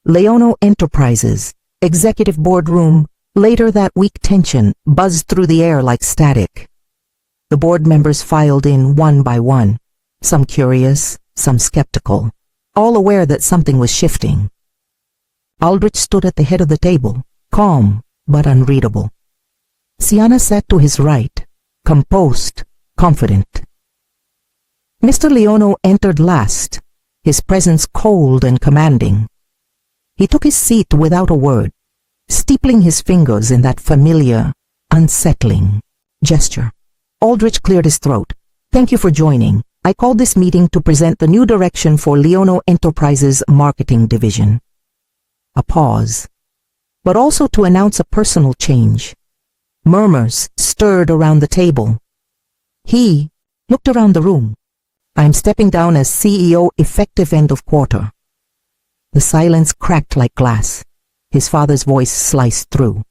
Leono Enterprises, executive boardroom. Later that week, tension buzzed through the air like static. The board members filed in one by one, some curious, some skeptical, all aware that something was shifting. Aldrich stood at the head of the table, calm but unreadable. Sienna sat to his right, composed, confident. Mr. Leono entered last, his presence cold and commanding. He took his seat without a word, steepling his fingers in that familiar, unsettling gesture. Aldrich cleared his throat. "Thank you for joining. I called this meeting to present the new direction for Leono Enterprises' marketing division." A pause, but also to announce a personal change. Murmurs stirred around the table. He looked around the room. "I'm stepping down as CEO effective end of quarter." The silence cracked like glass. His father's voice sliced through.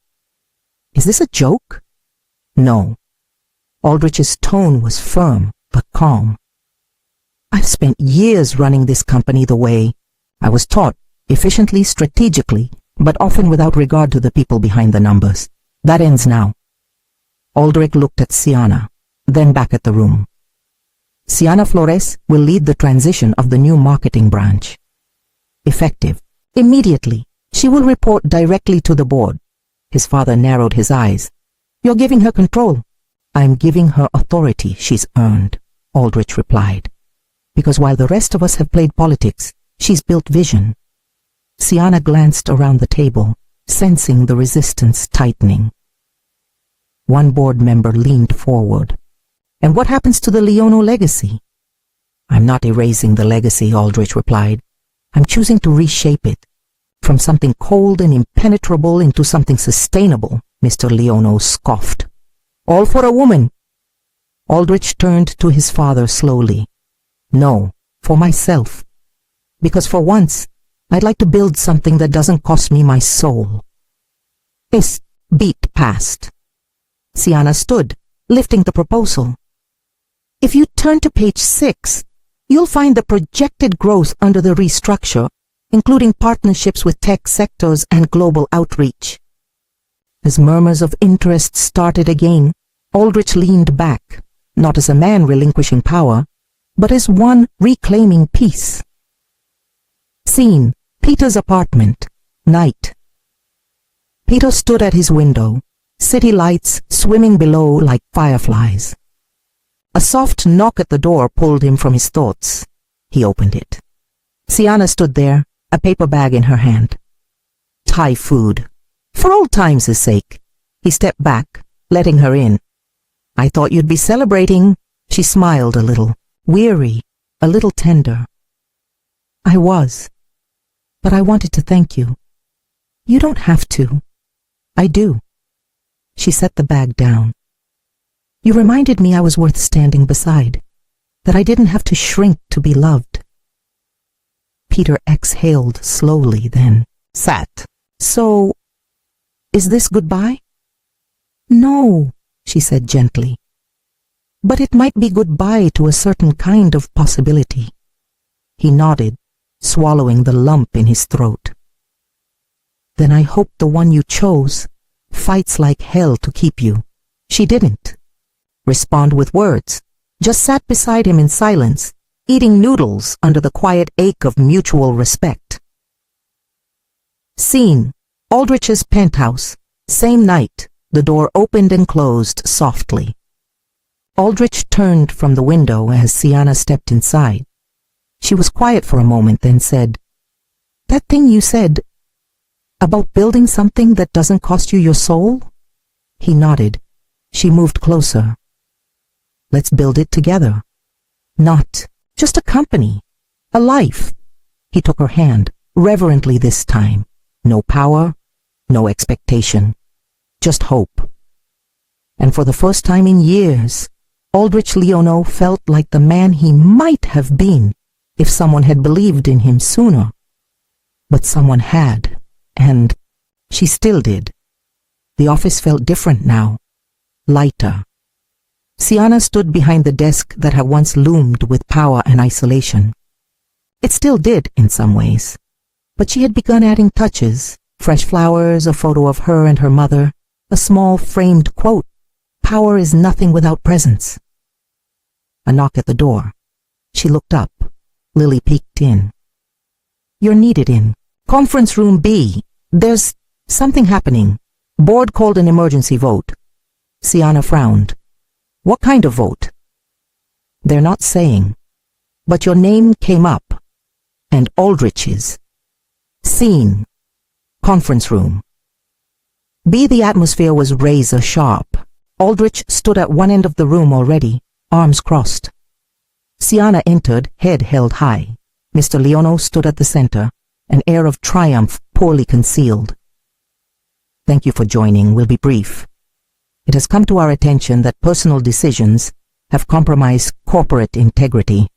"Is this a joke?" "No." Aldrich's tone was firm but calm. "I've spent years running this company the way I was taught, efficiently, strategically, but often without regard to the people behind the numbers. That ends now." Aldrich looked at Sienna, then back at the room. "Sienna Flores will lead the transition of the new marketing branch. Effective immediately. She will report directly to the board." His father narrowed his eyes. "You're giving her control." "I'm giving her authority she's earned," Aldrich replied. "Because while the rest of us have played politics, she's built vision." Sienna glanced around the table, sensing the resistance tightening. One board member leaned forward. "And what happens to the Leono legacy?" "I'm not erasing the legacy," Aldrich replied. "I'm choosing to reshape it. From something cold and impenetrable into something sustainable," Mr. Leono scoffed. "All for a woman." Aldrich turned to his father slowly. "No, for myself. Because for once, I'd like to build something that doesn't cost me my soul." This beat passed. Sienna stood, lifting the proposal. "If you turn to page 6, you'll find the projected growth under the restructure, including partnerships with tech sectors and global outreach." As murmurs of interest started again, Aldrich leaned back, not as a man relinquishing power, but as one reclaiming peace. Scene: Peter's apartment, night. Peter stood at his window, city lights swimming below like fireflies. A soft knock at the door pulled him from his thoughts. He opened it. Sienna stood there, a paper bag in her hand. "Thai food. For old times' sake." He stepped back, letting her in. "I thought you'd be celebrating." She smiled a little, weary, a little tender. "I was, but I wanted to thank you." "You don't have to." "I do." She set the bag down. "You reminded me I was worth standing beside, that I didn't have to shrink to be loved." Peter exhaled slowly, then sat. "So, is this goodbye?" "No," she said gently. "But it might be goodbye to a certain kind of possibility." He nodded, swallowing the lump in his throat. "Then I hope the one you chose fights like hell to keep you." She didn't respond with words, just sat beside him in silence, eating noodles under the quiet ache of mutual respect. Scene: Aldrich's penthouse. Same night, the door opened and closed softly. Aldrich turned from the window as Sienna stepped inside. She was quiet for a moment, then said, "That thing you said about building something that doesn't cost you your soul?" He nodded. She moved closer. "Let's build it together. Not just a company, a life." He took her hand, reverently this time. No power, no expectation, just hope. And for the first time in years, Aldrich Leono felt like the man he might have been if someone had believed in him sooner. But someone had, and she still did. The office felt different now, lighter. Sienna stood behind the desk that had once loomed with power and isolation. It still did in some ways. But she had begun adding touches, fresh flowers, a photo of her and her mother, a small framed quote, "Power is nothing without presence." A knock at the door. She looked up. Lily peeked in. "You're needed in Conference Room B. There's something happening. Board called an emergency vote." Sienna frowned. "What kind of vote?" "They're not saying. But your name came up. And Aldrich's. Scene. Conference room. B. The atmosphere was razor sharp. Aldrich stood at one end of the room already, arms crossed. Sienna entered, head held high. Mr. Leono stood at the center, an air of triumph poorly concealed. "Thank you for joining. We'll be brief. It has come to our attention that personal decisions have compromised corporate integrity."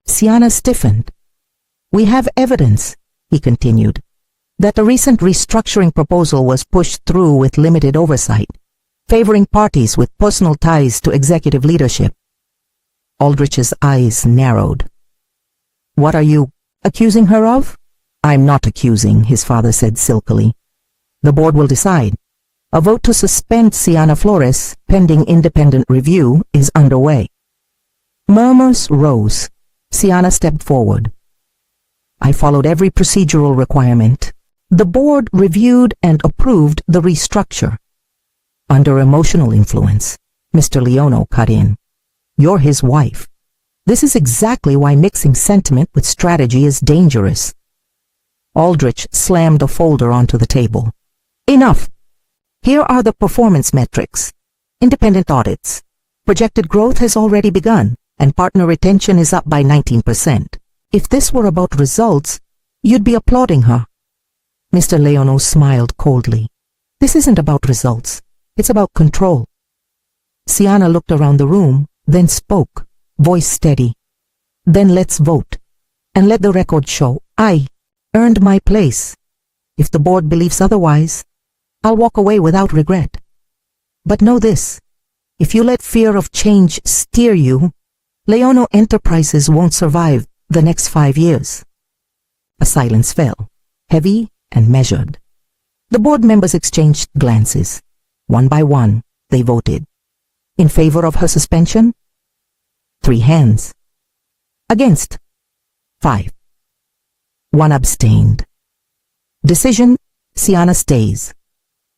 Sienna stiffened. "We have evidence," he continued, "that the recent restructuring proposal was pushed through with limited oversight, favoring parties with personal ties to executive leadership." Aldrich's eyes narrowed. "What are you accusing her of?" "I'm not accusing," his father said silkily. "The board will decide. A vote to suspend Sienna Flores, pending independent review, is underway." Murmurs rose. Sienna stepped forward. "I followed every procedural requirement. The board reviewed and approved the restructure." Under emotional influence, Mr. Leono cut in. "You're his wife. This is exactly why mixing sentiment with strategy is dangerous." Aldrich slammed a folder onto the table. "Enough! Here are the performance metrics. Independent audits. Projected growth has already begun, and partner retention is up by 19%. If this were about results, you'd be applauding her." Mr. Leono smiled coldly. "This isn't about results. It's about control." Sienna looked around the room, then spoke, voice steady. "Then let's vote. And let the record show I earned my place. If the board believes otherwise, I'll walk away without regret. But know this, if you let fear of change steer you, Leono Enterprises won't survive the next 5 years." A silence fell, heavy and measured. The board members exchanged glances. One by one, they voted. In favor of her suspension? 3 hands. Against? 5. 1 abstained. Decision: Sienna stays.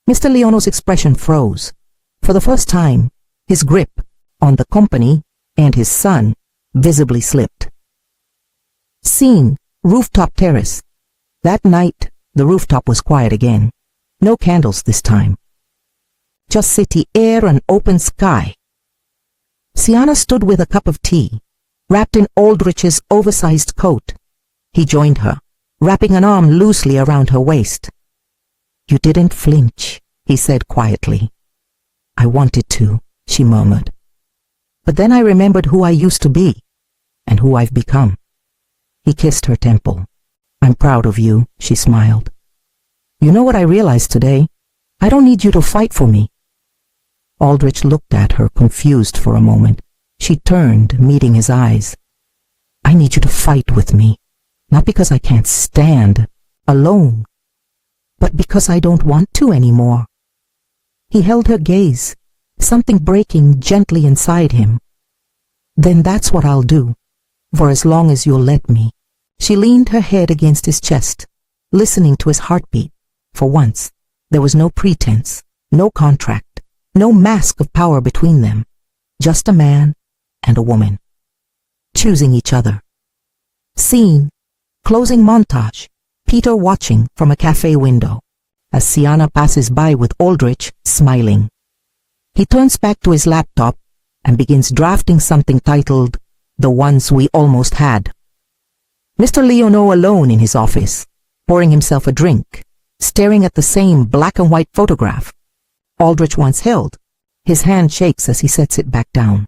Mr. Leono's expression froze. For the first time, his grip on the company and his son visibly slipped. Scene: rooftop terrace. That night, the rooftop was quiet again. No candles this time. Just city air and open sky. Sienna stood with a cup of tea, wrapped in Aldrich's oversized coat. He joined her, wrapping an arm loosely around her waist. "You didn't flinch," he said quietly. "I wanted to," she murmured. "But then I remembered who I used to be, and who I've become." He kissed her temple. "I'm proud of you," she smiled. "You know what I realized today? I don't need you to fight for me." Aldrich looked at her, confused for a moment. She turned, meeting his eyes. "I need you to fight with me, not because I can't stand alone, but because I don't want to anymore." He held her gaze, something breaking gently inside him. "Then that's what I'll do, for as long as you'll let me." She leaned her head against his chest, listening to his heartbeat. For once, there was no pretense, no contract, no mask of power between them. Just a man and a woman, choosing each other. Scene: closing montage. Peter watching from a cafe window, as Sienna passes by with Aldrich smiling. He turns back to his laptop and begins drafting something titled, "The Ones We Almost Had." Mr. Leono alone in his office, pouring himself a drink, staring at the same black and white photograph Aldrich once held. His hand shakes as he sets it back down.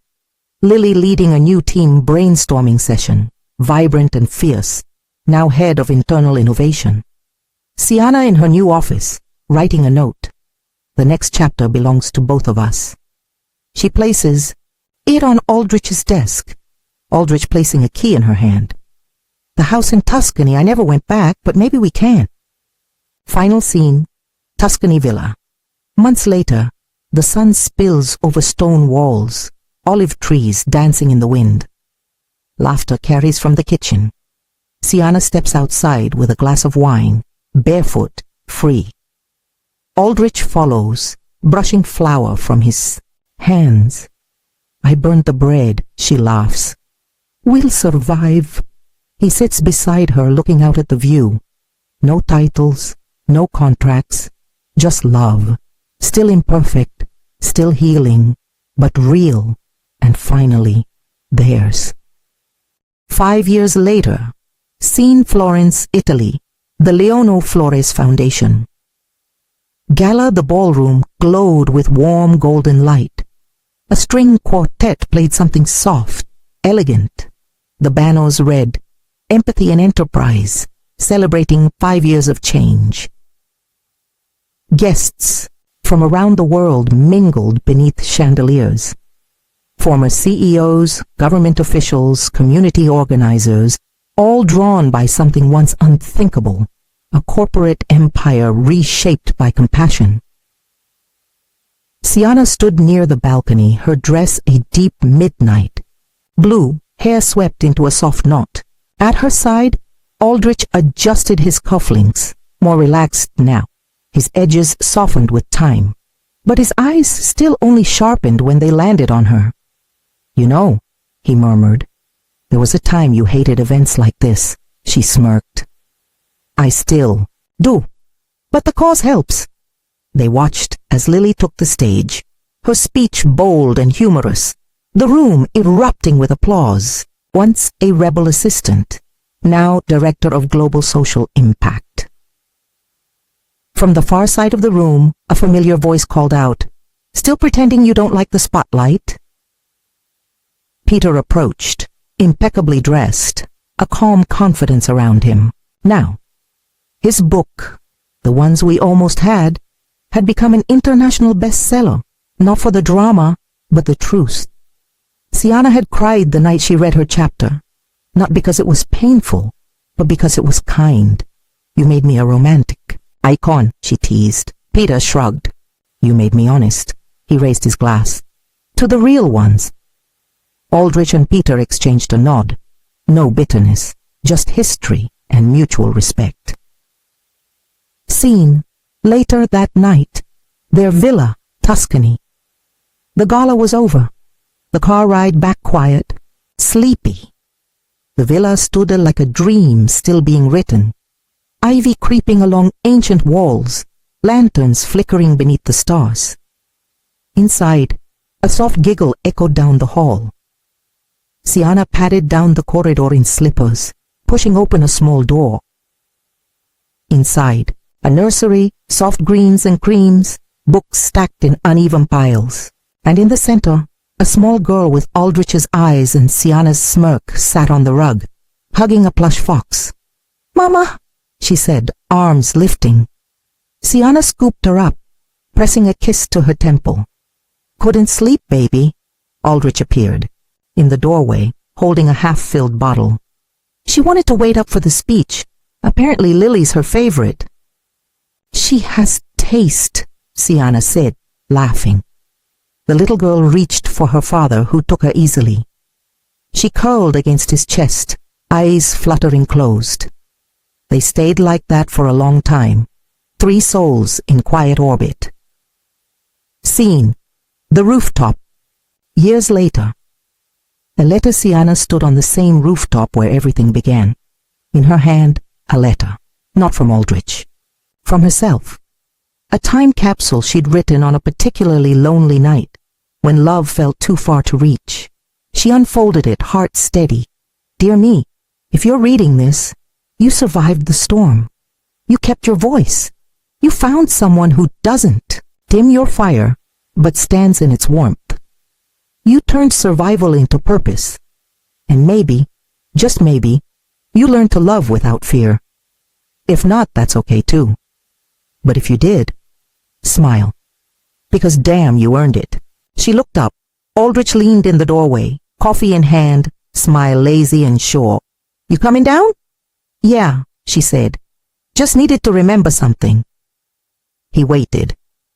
Lily leading a new team brainstorming session, vibrant and fierce, now head of internal innovation. Sienna in her new office, writing a note. The next chapter belongs to both of us. She places it on Aldrich's desk, Aldrich placing a key in her hand. The house in Tuscany, I never went back, but maybe we can. Final scene, Tuscany Villa. Months later, the sun spills over stone walls, olive trees dancing in the wind. Laughter carries from the kitchen. Sienna steps outside with a glass of wine, barefoot, free. Aldrich follows, brushing flour from his hands. I burned the bread, she laughs. We'll survive. He sits beside her looking out at the view. No titles, no contracts, just love. Still imperfect, still healing, but real, and finally, theirs. 5 years later, scene Florence, Italy, the Leono Flores Foundation. Gala the ballroom glowed with warm golden light. A string quartet played something soft, elegant. The banners read, Empathy and Enterprise, celebrating 5 years of change. Guests from around the world mingled beneath chandeliers. Former CEOs, government officials, community organizers, all drawn by something once unthinkable, a corporate empire reshaped by compassion. Sienna stood near the balcony, her dress a deep midnight. Blue, hair swept into a soft knot. At her side, Aldrich adjusted his cufflinks, more relaxed now, his edges softened with time, but his eyes still only sharpened when they landed on her. You know, he murmured, there was a time you hated events like this, she smirked. I still do, but the cause helps. They watched as Lily took the stage, her speech bold and humorous, the room erupting with applause. Once a rebel assistant, now director of global social impact. From the far side of the room, a familiar voice called out, Still pretending you don't like the spotlight? Peter approached, impeccably dressed, a calm confidence around him. Now, his book, The Ones We Almost Had become an international bestseller, not for the drama, but the truth. Sienna had cried the night she read her chapter, not because it was painful, but because it was kind. You made me a romantic icon, she teased. Peter shrugged. You made me honest. He raised his glass. To the real ones. Aldrich and Peter exchanged a nod. No bitterness, just history and mutual respect. Scene, later that night, their villa, Tuscany. The gala was over. The car ride back quiet, sleepy. The villa stood like a dream still being written. Ivy creeping along ancient walls, lanterns flickering beneath the stars. Inside, a soft giggle echoed down the hall. Sienna padded down the corridor in slippers, pushing open a small door. Inside, a nursery, soft greens and creams, books stacked in uneven piles. And in the center, a small girl with Aldrich's eyes and Sienna's smirk sat on the rug, hugging a plush fox. Mama, she said, arms lifting. Sienna scooped her up, pressing a kiss to her temple. Couldn't sleep, baby. Aldrich appeared, in the doorway, holding a half-filled bottle. She wanted to wait up for the speech. Apparently Lily's her favorite. She has taste, Sienna said, laughing. The little girl reached for her father, who took her easily. She curled against his chest, eyes fluttering closed. They stayed like that for a long time, 3 souls in quiet orbit. Scene, the rooftop. Years later. A letter. Sienna stood on the same rooftop where everything began. In her hand, a letter, not from Aldrich, from herself. A time capsule she'd written on a particularly lonely night, when love felt too far to reach. She unfolded it, heart steady. Dear me, if you're reading this, you survived the storm. You kept your voice. You found someone who doesn't dim your fire, but stands in its warmth. You turned survival into purpose. And maybe, just maybe, you learned to love without fear. If not, that's okay too. But if you did, smile. Because damn, you earned it. She looked up. Aldrich leaned in the doorway, coffee in hand, smile lazy and sure. You coming down? Yeah, she said. Just needed to remember something. He waited.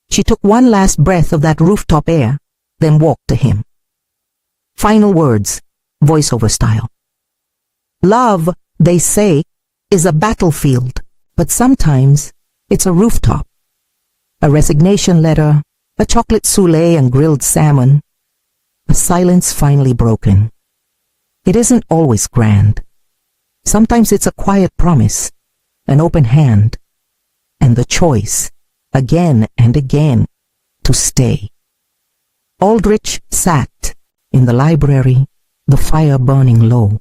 She took one last breath of that rooftop air, then walked to him. Final words, voiceover style. Love, they say, is a battlefield, but sometimes it's a rooftop. A resignation letter, a chocolate souffle and grilled salmon, a silence finally broken. It isn't always grand. Sometimes it's a quiet promise, an open hand, and the choice, again and again, to stay. Aldrich sat in the library, the fire burning low.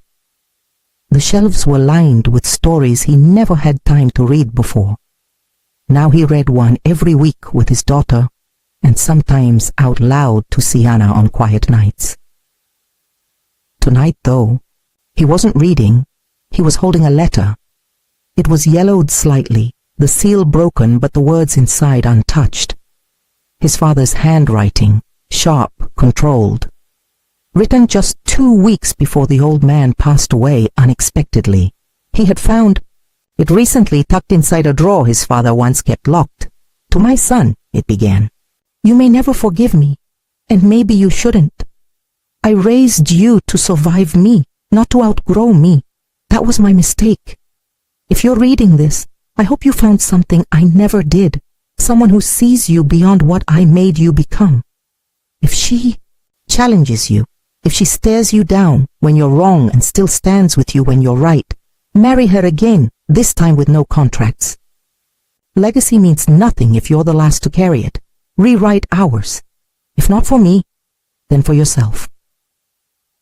The shelves were lined with stories he never had time to read before. Now he read one every week with his daughter, and sometimes out loud to Sienna on quiet nights. Tonight, though, he wasn't reading, he was holding a letter. It was yellowed slightly, the seal broken but the words inside untouched. His father's handwriting, sharp, controlled. Written just 2 weeks before the old man passed away unexpectedly. He had found it recently tucked inside a drawer his father once kept locked. To my son, it began. You may never forgive me, and maybe you shouldn't. I raised you to survive me, not to outgrow me. That was my mistake. If you're reading this, I hope you found something I never did, someone who sees you beyond what I made you become. If she challenges you, if she stares you down when you're wrong and still stands with you when you're right, marry her again, this time with no contracts. Legacy means nothing if you're the last to carry it. Rewrite ours. If not for me, then for yourself.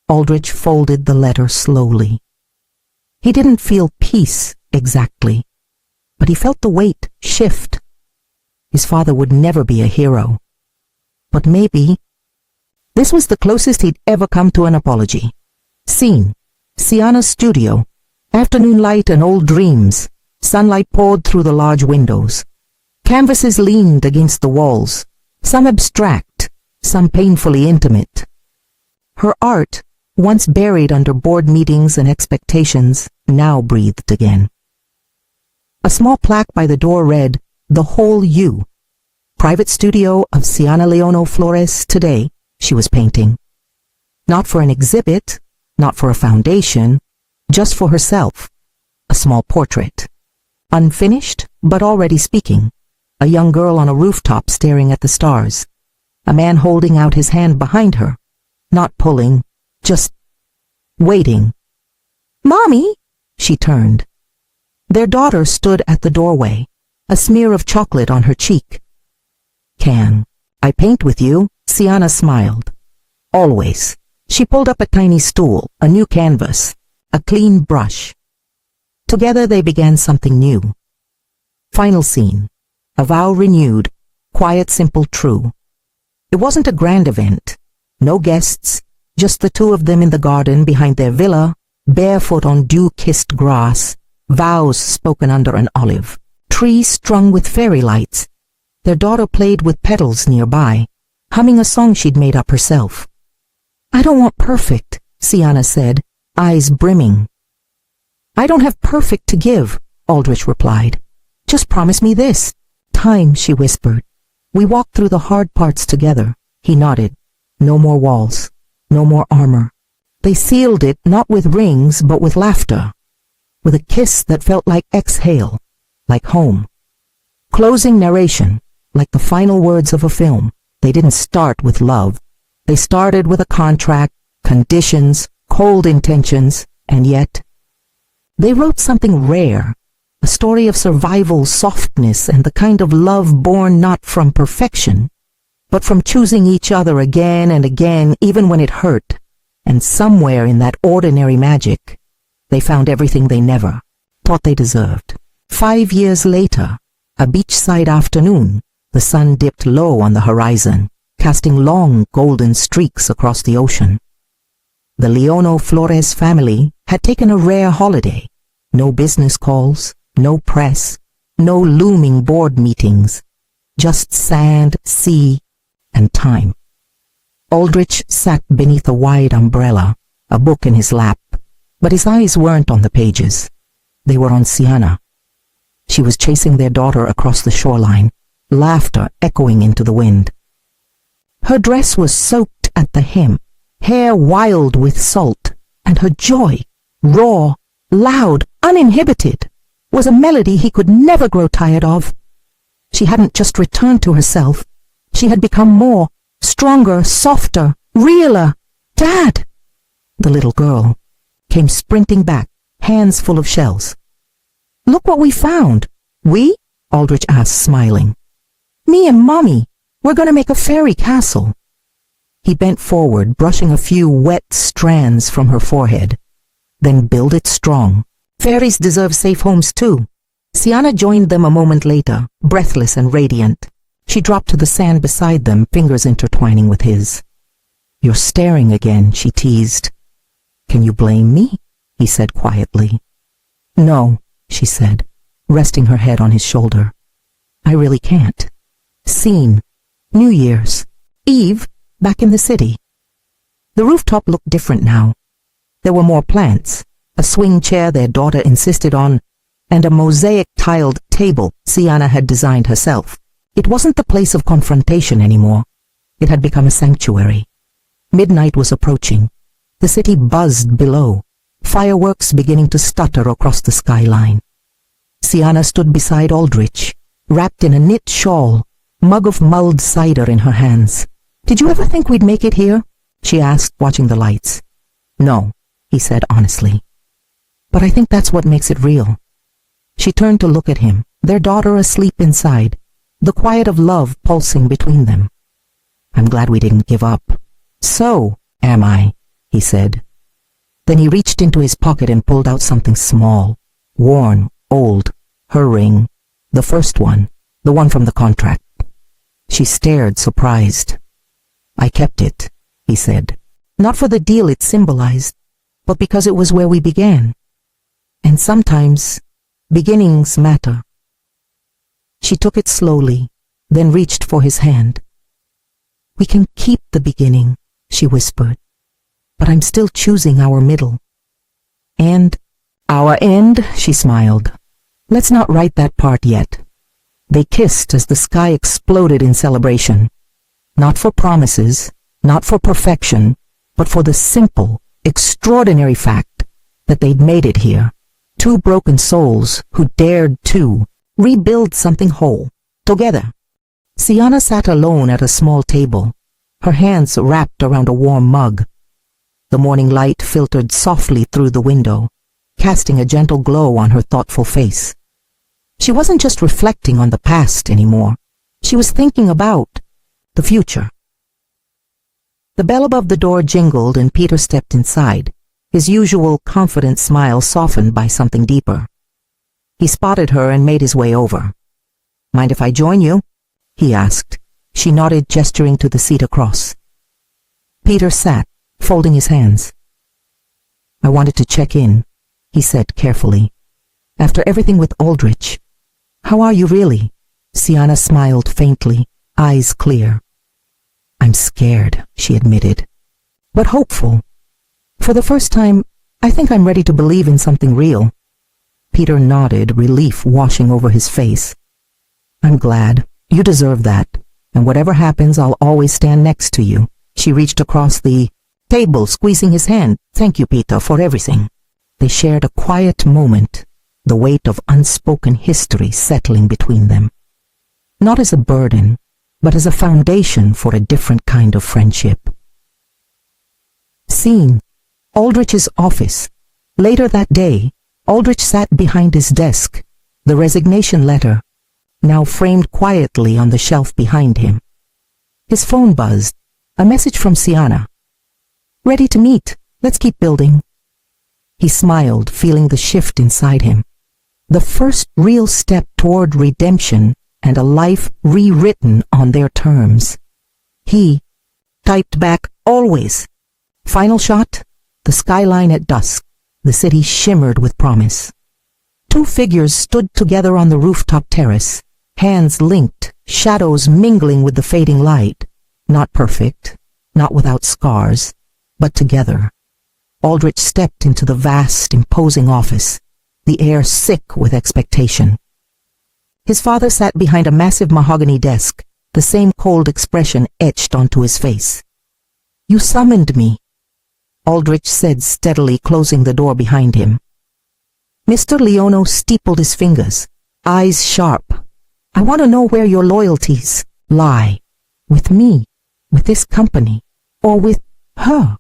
Aldrich folded the letter slowly. He didn't feel peace exactly, but he felt the weight shift. His father would never be a hero. But maybe this was the closest he'd ever come to an apology. Scene: Sienna's studio. Afternoon light and old dreams. Sunlight poured through the large windows. Canvases leaned against the walls, some abstract, some painfully intimate. Her art, once buried under board meetings and expectations, now breathed again. A small plaque by the door read, "The Whole You." Private studio of Sienna Leono Flores today, she was painting. Not for an exhibit, not for a foundation, just for herself. A small portrait. Unfinished, but already speaking. A young girl on a rooftop staring at the stars. A man holding out his hand behind her. Not pulling, just waiting. "Mommy!" She turned. Their daughter stood at the doorway, a smear of chocolate on her cheek. "Can I paint with you?" Sienna smiled. "Always." She pulled up a tiny stool, a new canvas, a clean brush. Together they began something new. Final scene. A vow renewed, quiet, simple, true. It wasn't a grand event. No guests, just the two of them in the garden behind their villa, barefoot on dew-kissed grass, vows spoken under an olive, trees strung with fairy lights. Their daughter played with petals nearby, humming a song she'd made up herself. "I don't want perfect," Sienna said, eyes brimming. "I don't have perfect to give," Aldrich replied. "Just promise me this." "Time," she whispered. "We walked through the hard parts together." He nodded. No more walls, no more armor. They sealed it not with rings but with laughter, with a kiss that felt like exhale, like home. Closing narration, like the final words of a film. They didn't start with love. They started with a contract, conditions, cold intentions, and yet they wrote something rare, a story of survival, softness, and the kind of love born not from perfection, but from choosing each other again and again, even when it hurt. And somewhere in that ordinary magic, they found everything they never thought they deserved. 5 years later, a beachside afternoon, the sun dipped low on the horizon, casting long golden streaks across the ocean. The Leono Flores family had taken a rare holiday. No business calls, no press, no looming board meetings, just sand, sea, and time. Aldrich sat beneath a wide umbrella, a book in his lap, but his eyes weren't on the pages. They were on Sienna. She was chasing their daughter across the shoreline, laughter echoing into the wind. Her dress was soaked at the hem, hair wild with salt, and her joy, raw, loud, uninhibited, was a melody he could never grow tired of. She hadn't just returned to herself. She had become more, stronger, softer, realer. "Dad!" The little girl came sprinting back, hands full of shells. "Look what we found." "We?" Aldrich asked, smiling. "Me and Mommy. We're going to make a fairy castle." He bent forward, brushing a few wet strands from her forehead. "Then build it strong. Fairies deserve safe homes too." Sienna joined them a moment later, breathless and radiant. She dropped to the sand beside them, fingers intertwining with his. "You're staring again," she teased. "Can you blame me?" he said quietly. "No," she said, resting her head on his shoulder. "I really can't." Scene: New Year's Eve, back in the city. The rooftop looked different now. There were more plants, a swing chair their daughter insisted on, and a mosaic-tiled table Sienna had designed herself. It wasn't the place of confrontation anymore. It had become a sanctuary. Midnight was approaching. The city buzzed below, fireworks beginning to stutter across the skyline. Sienna stood beside Aldrich, wrapped in a knit shawl, mug of mulled cider in her hands. "Did you ever think we'd make it here?" she asked, watching the lights. "No," he said honestly. "But I think that's what makes it real." She turned to look at him, their daughter asleep inside, the quiet of love pulsing between them. "I'm glad we didn't give up." "So am I," he said. Then he reached into his pocket and pulled out something small, worn, old, her ring, the first one, the one from the contract. She stared, surprised. "I kept it," he said, "not for the deal it symbolized, but because it was where we began. And sometimes beginnings matter." She took it slowly, then reached for his hand. "We can keep the beginning," she whispered, "but I'm still choosing our middle." "And our end," she smiled. "Let's not write that part yet." They kissed as the sky exploded in celebration. Not for promises, not for perfection, but for the simple, extraordinary fact that they'd made it here. Two broken souls who dared to rebuild something whole, together. Sienna sat alone at a small table, her hands wrapped around a warm mug. The morning light filtered softly through the window, casting a gentle glow on her thoughtful face. She wasn't just reflecting on the past anymore. She was thinking about the future. The bell above the door jingled and Peter stepped inside, his usual confident smile softened by something deeper. He spotted her and made his way over. "Mind if I join you?" he asked. She nodded, gesturing to the seat across. Peter sat, folding his hands. "I wanted to check in," he said carefully. "After everything with Aldrich. How are you really?" Sienna smiled faintly, eyes clear. "I'm scared," she admitted, "but hopeful. For the first time, I think I'm ready to believe in something real." Peter nodded, relief washing over his face. "I'm glad. You deserve that. And whatever happens, I'll always stand next to you." She reached across the table, squeezing his hand. "Thank you, Peter, for everything." They shared a quiet moment, the weight of unspoken history settling between them. Not as a burden, but as a foundation for a different kind of friendship. Scene: Aldrich's office. Later that day, Aldrich sat behind his desk, the resignation letter, now framed quietly on the shelf behind him. His phone buzzed, a message from Sienna. "Ready to meet. Let's keep building." He smiled, feeling the shift inside him. The first real step toward redemption and a life rewritten on their terms. He typed back, "Always." Final shot: the skyline at dusk. The city shimmered with promise. Two figures stood together on the rooftop terrace, hands linked, shadows mingling with the fading light. Not perfect, not without scars, but together. Aldrich stepped into the vast, imposing office. the air sick with expectation. His father sat behind a massive mahogany desk, the same cold expression etched onto his face. "You summoned me," Aldrich said steadily, closing the door behind him. Mr. Leono steepled his fingers, eyes sharp. "I want to know where your loyalties lie. With me, with this company, or with her?"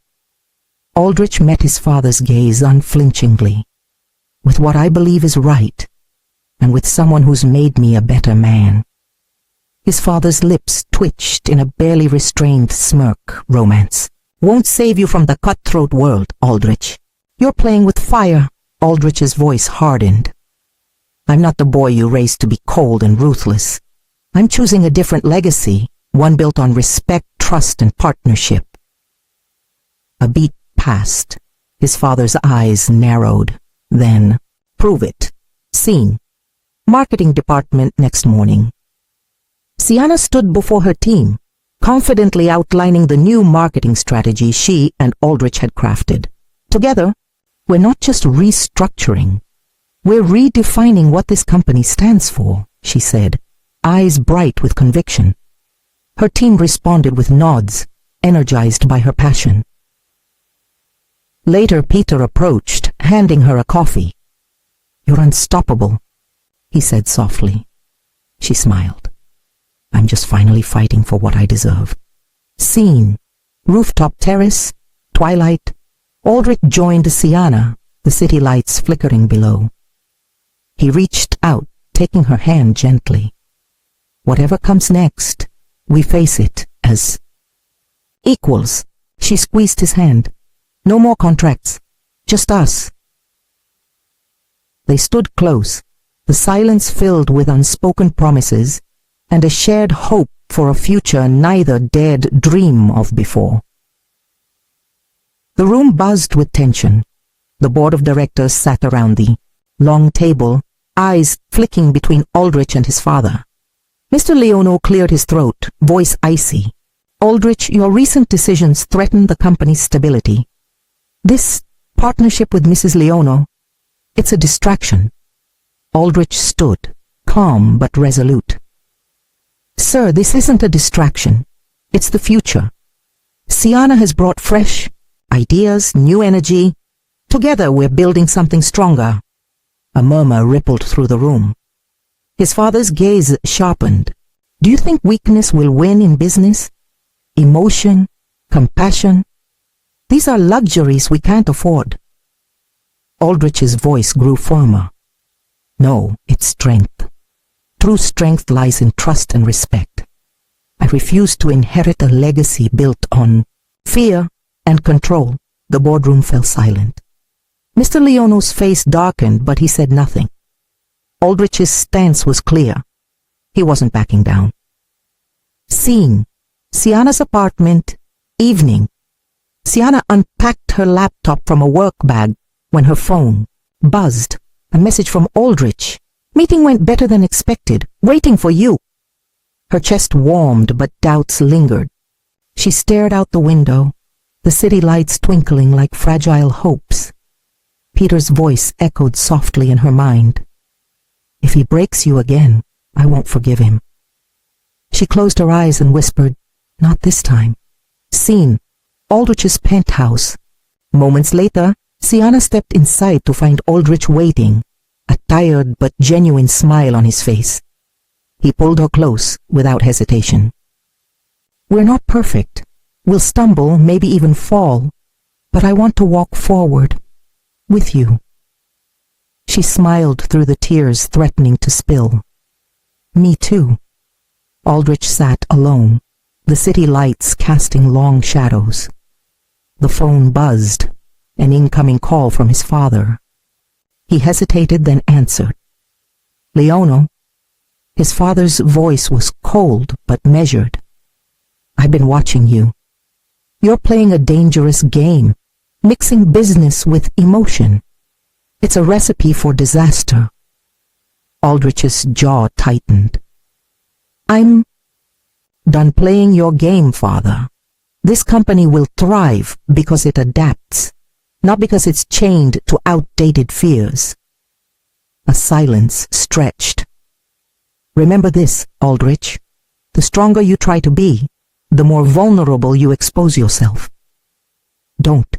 Aldrich met his father's gaze unflinchingly. "With what I believe is right, and with someone who's made me a better man." His father's lips twitched in a barely restrained smirk. "Romance won't save you from the cutthroat world, Aldrich. You're playing with fire." Aldrich's voice hardened. "I'm not the boy you raised to be cold and ruthless. I'm choosing a different legacy, one built on respect, trust, and partnership." A beat passed. His father's eyes narrowed. Then, "Prove it." Scene: marketing department next morning. Sienna stood before her team, confidently outlining the new marketing strategy she and Aldrich had crafted. "Together, we're not just restructuring. We're redefining what this company stands for," she said, eyes bright with conviction. Her team responded with nods, energized by her passion. Later, Peter approached, handing her a coffee. "You're unstoppable," he said softly. She smiled. "I'm just finally fighting for what I deserve." Scene: rooftop terrace, twilight. Aldrich joined Sienna, the city lights flickering below. He reached out, taking her hand gently. "Whatever comes next, we face it as equals." She squeezed his hand. "No more contracts, just us." They stood close, the silence filled with unspoken promises and a shared hope for a future neither dared dream of before. The room buzzed with tension. The board of directors sat around the long table, eyes flicking between Aldrich and his father. Mr. Leono cleared his throat, voice icy. "Aldrich, your recent decisions threaten the company's stability. This partnership with Mrs. Leono, it's a distraction." Aldrich stood, calm but resolute. "Sir, this isn't a distraction. It's the future. Sienna has brought fresh ideas, new energy. Together we're building something stronger." A murmur rippled through the room. His father's gaze sharpened. "Do you think weakness will win in business? Emotion, compassion? These are luxuries we can't afford." Aldrich's voice grew firmer. "No, it's strength. True strength lies in trust and respect. I refuse to inherit a legacy built on fear and control." The boardroom fell silent. Mr. Leono's face darkened, but he said nothing. Aldrich's stance was clear. He wasn't backing down. Scene: Sienna's apartment, evening. Sienna unpacked her laptop from a work bag when her phone buzzed. A message from Aldrich. "Meeting went better than expected. Waiting for you." Her chest warmed, but doubts lingered. She stared out the window, the city lights twinkling like fragile hopes. Peter's voice echoed softly in her mind. "If he breaks you again, I won't forgive him." She closed her eyes and whispered, "Not this time." Scene: Aldrich's penthouse. Moments later, Sienna stepped inside to find Aldrich waiting, a tired but genuine smile on his face. He pulled her close without hesitation. "We're not perfect. We'll stumble, maybe even fall, but I want to walk forward with you." She smiled through the tears threatening to spill. "Me too." Aldrich sat alone, the city lights casting long shadows. The phone buzzed, an incoming call from his father. He hesitated, then answered. "Leono." His father's voice was cold but measured. "I've been watching you. You're playing a dangerous game, mixing business with emotion. It's a recipe for disaster." Aldrich's jaw tightened. "I'm done playing your game, father. This company will thrive because it adapts, not because it's chained to outdated fears." A silence stretched. Remember this, Aldrich. The stronger you try to be, the more vulnerable you expose yourself. Don't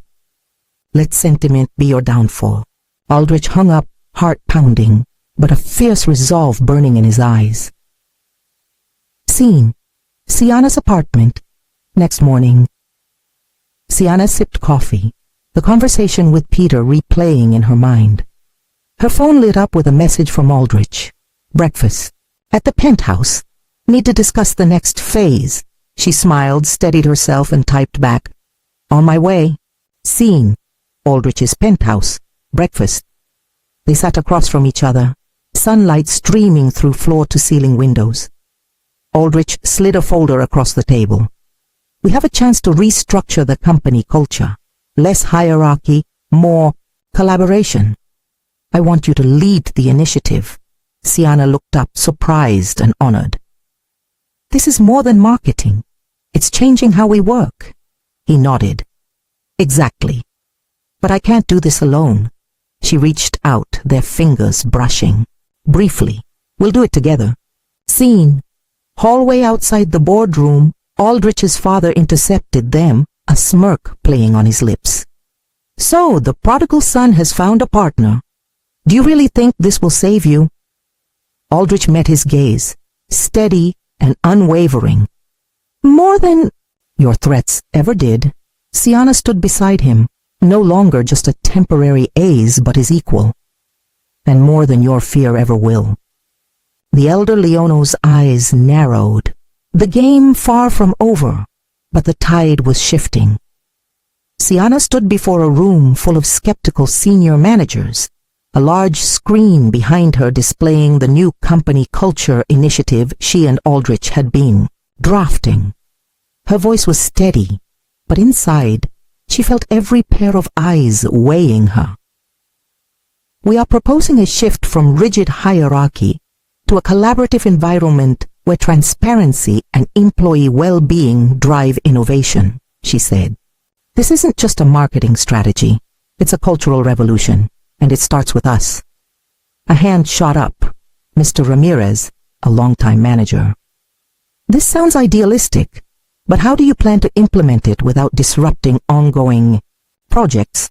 let sentiment be your downfall. Aldrich hung up, heart pounding, but a fierce resolve burning in his eyes. Scene: Sienna's apartment. Next morning. Sienna sipped coffee, the conversation with Peter replaying in her mind. Her phone lit up with a message from Aldrich. Breakfast. At the penthouse. Need to discuss the next phase. She smiled, steadied herself, and typed back. On my way. Scene: Aldrich's penthouse. Breakfast. They sat across from each other, sunlight streaming through floor-to-ceiling windows. Aldrich slid a folder across the table. We have a chance to restructure the company culture. Less hierarchy, more collaboration. I want you to lead the initiative. Sienna looked up, surprised and honored. This is more than marketing. It's changing how we work. He nodded. Exactly. But I can't do this alone. She reached out, their fingers brushing. Briefly. We'll do it together. Scene: hallway outside the boardroom. Aldrich's father intercepted them, a smirk playing on his lips. So, the prodigal son has found a partner. Do you really think this will save you? Aldrich met his gaze, steady and unwavering. More than your threats ever did. Sienna stood beside him, no longer just a temporary ace but his equal. And more than your fear ever will. The elder Leono's eyes narrowed. The game far from over, but the tide was shifting. Sienna stood before a room full of skeptical senior managers, a large screen behind her displaying the new company culture initiative she and Aldrich had been drafting. Her voice was steady, but inside, she felt every pair of eyes weighing her. We are proposing a shift from rigid hierarchy to a collaborative environment where transparency and employee well-being drive innovation, she said. This isn't just a marketing strategy. It's a cultural revolution, and it starts with us. A hand shot up. Mr. Ramirez, a longtime manager. This sounds idealistic, but how do you plan to implement it without disrupting ongoing projects?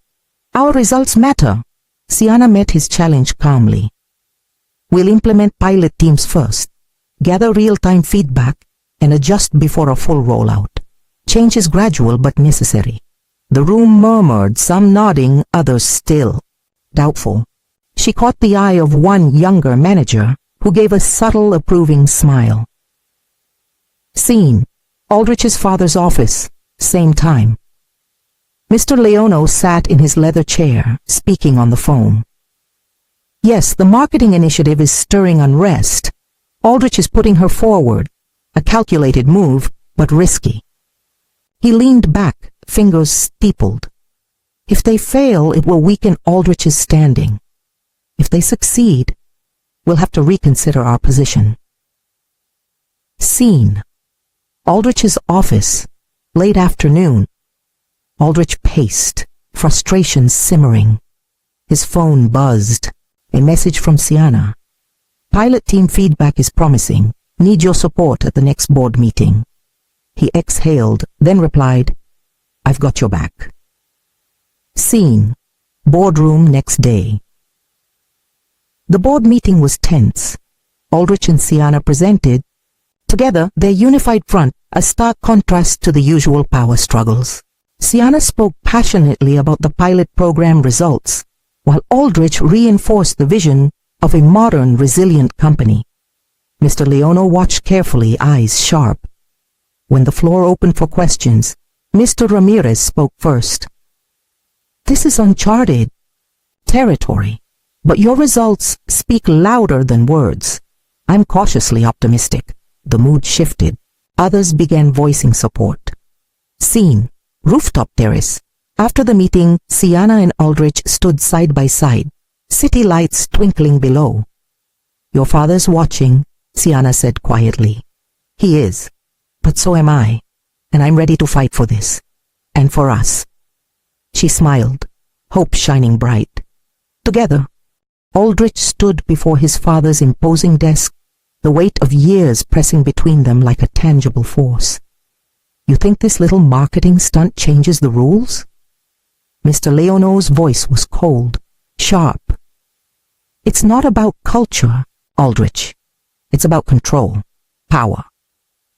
Our results matter. Sienna met his challenge calmly. We'll implement pilot teams first, gather real-time feedback, and adjust before a full rollout. Change is gradual but necessary. The room murmured, some nodding, others still doubtful. She caught the eye of one younger manager, who gave a subtle, approving smile. Scene: Aldrich's father's office, same time. Mr. Leono sat in his leather chair, speaking on the phone. Yes, the marketing initiative is stirring unrest. Aldrich is putting her forward, a calculated move, but risky. He leaned back, fingers steepled. If they fail, it will weaken Aldrich's standing. If they succeed, we'll have to reconsider our position. Scene: Aldrich's office, late afternoon. Aldrich paced, frustration simmering. His phone buzzed. A message from Sienna. Pilot team feedback is promising. Need your support at the next board meeting. He exhaled, then replied, I've got your back. Scene: boardroom next day. The board meeting was tense. Aldrich and Sienna presented. Together, their unified front, a stark contrast to the usual power struggles. Sienna spoke passionately about the pilot program results, while Aldrich reinforced the vision of a modern, resilient company. Mr. Leono watched carefully, eyes sharp. When the floor opened for questions, Mr. Ramirez spoke first. This is uncharted territory, but your results speak louder than words. I'm cautiously optimistic. The mood shifted. Others began voicing support. Scene: rooftop terrace. After the meeting, Sienna and Aldrich stood side by side, city lights twinkling below. Your father's watching, Sienna said quietly. He is, but so am I, and I'm ready to fight for this, and for us. She smiled, hope shining bright. Together, Aldrich stood before his father's imposing desk, the weight of years pressing between them like a tangible force. "You think this little marketing stunt changes the rules?" Mr. Leono's voice was cold, sharp. "It's not about culture, Aldrich. It's about control, power.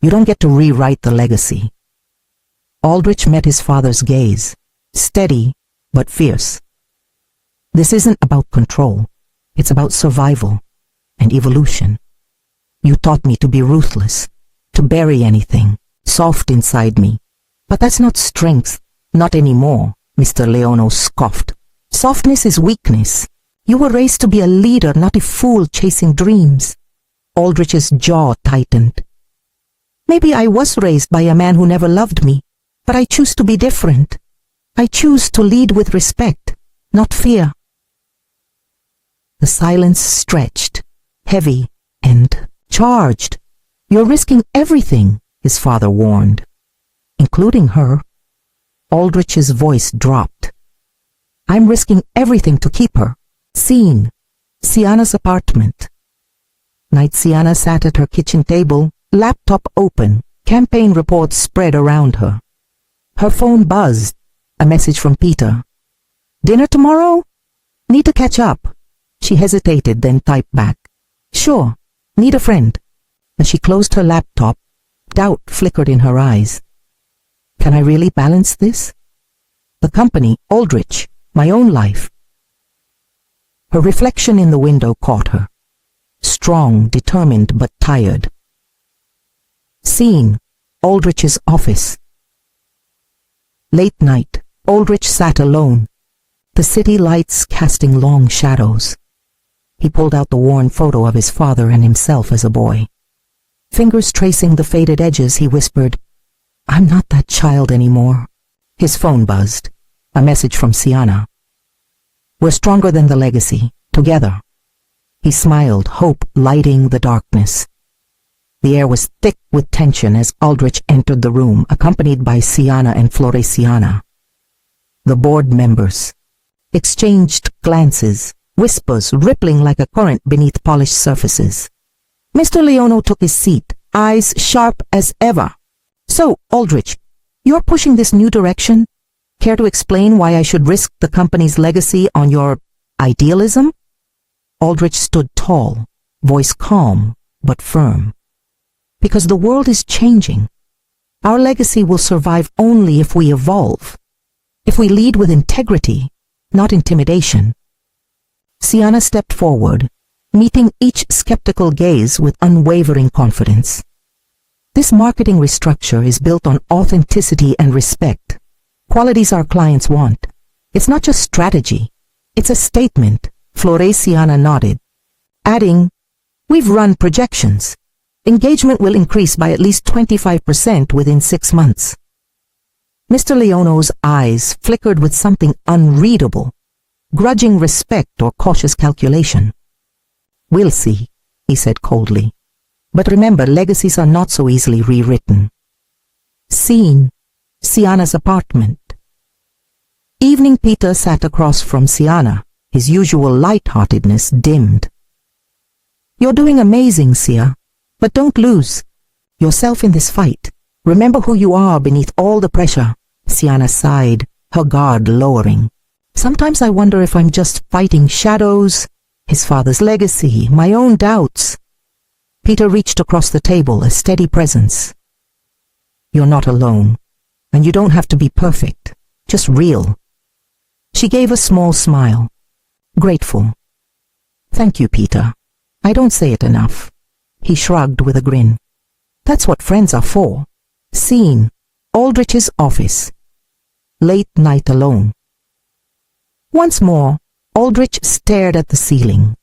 You don't get to rewrite the legacy." Aldrich met his father's gaze, steady but fierce. "This isn't about control. It's about survival and evolution. You taught me to be ruthless, to bury anything, soft inside me. But that's not strength, not anymore," Mr. Leono scoffed. "Softness is weakness. You were raised to be a leader, not a fool chasing dreams." Aldrich's jaw tightened. "Maybe I was raised by a man who never loved me, but I choose to be different. I choose to lead with respect, not fear." The silence stretched, heavy and charged. "You're risking everything," his father warned. "Including her." Aldrich's voice dropped. "I'm risking everything to keep her. Seen. Sienna's apartment." Night Sienna sat at her kitchen table, laptop open, campaign reports spread around her. Her phone buzzed, a message from Peter. "Dinner tomorrow? Need to catch up." She hesitated, then typed back, "Sure, need a friend." As she closed her laptop, doubt flickered in her eyes. "Can I really balance this? The company, Aldrich, my own life." Her reflection in the window caught her. Strong, determined, but tired. Scene, Aldrich's office. Late night, Aldrich sat alone, the city lights casting long shadows. He pulled out the worn photo of his father and himself as a boy. Fingers tracing the faded edges, he whispered, "I'm not that child anymore." His phone buzzed. A message from Sienna. "We're stronger than the legacy, together." He smiled, hope lighting the darkness. The air was thick with tension as Aldrich entered the room, accompanied by Sienna and Floresiana. The board members exchanged glances, whispers rippling like a current beneath polished surfaces. Mr. Leono took his seat, eyes sharp as ever. "So, Aldrich, you're pushing this new direction? Care to explain why I should risk the company's legacy on your idealism?" Aldrich stood tall, voice calm but firm. "Because the world is changing. Our legacy will survive only if we evolve, if we lead with integrity, not intimidation." Sienna stepped forward, meeting each skeptical gaze with unwavering confidence. "This marketing restructure is built on authenticity and respect, qualities our clients want. It's not just strategy, it's a statement." Floresiana nodded, adding, "We've run projections. Engagement will increase by at least 25% within 6 months." Mr. Leono's eyes flickered with something unreadable, grudging respect or cautious calculation. "We'll see," he said coldly. "But remember, legacies are not so easily rewritten." Scene, Sienna's apartment. Evening Peter sat across from Sienna, his usual light-heartedness dimmed. "You're doing amazing, Sia, but don't lose yourself in this fight. Remember who you are beneath all the pressure." Sienna sighed, her guard lowering. "Sometimes I wonder if I'm just fighting shadows, his father's legacy, my own doubts." Peter reached across the table, a steady presence. "You're not alone, and you don't have to be perfect, just real." She gave a small smile. "Grateful." "Thank you, Peter. I don't say it enough." He shrugged with a grin. "That's what friends are for." Scene, Aldrich's office. Late night alone. Once more, Aldrich stared at the ceiling.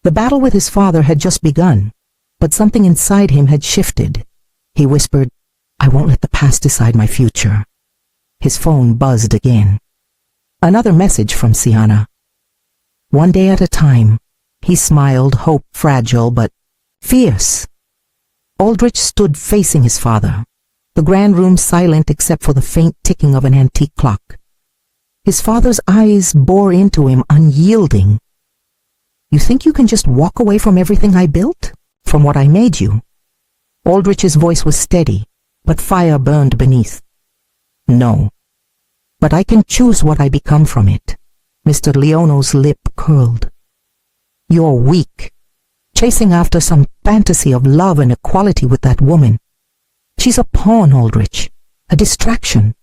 The battle with his father had just begun, but something inside him had shifted. He whispered, "I won't let the past decide my future." His phone buzzed again. Another message from Sienna. "One day at a time." He smiled, hope fragile but fierce. Aldrich stood facing his father, the grand room silent except for the faint ticking of an antique clock. His father's eyes bore into him, unyielding. You think you can just walk away from everything I built? From what I made you? Aldrich's voice was steady, but fire burned beneath. No. But I can choose what I become from it. Mr. Leono's lip curled. You're weak, chasing after some fantasy of love and equality with that woman. She's a pawn, Aldrich, a distraction.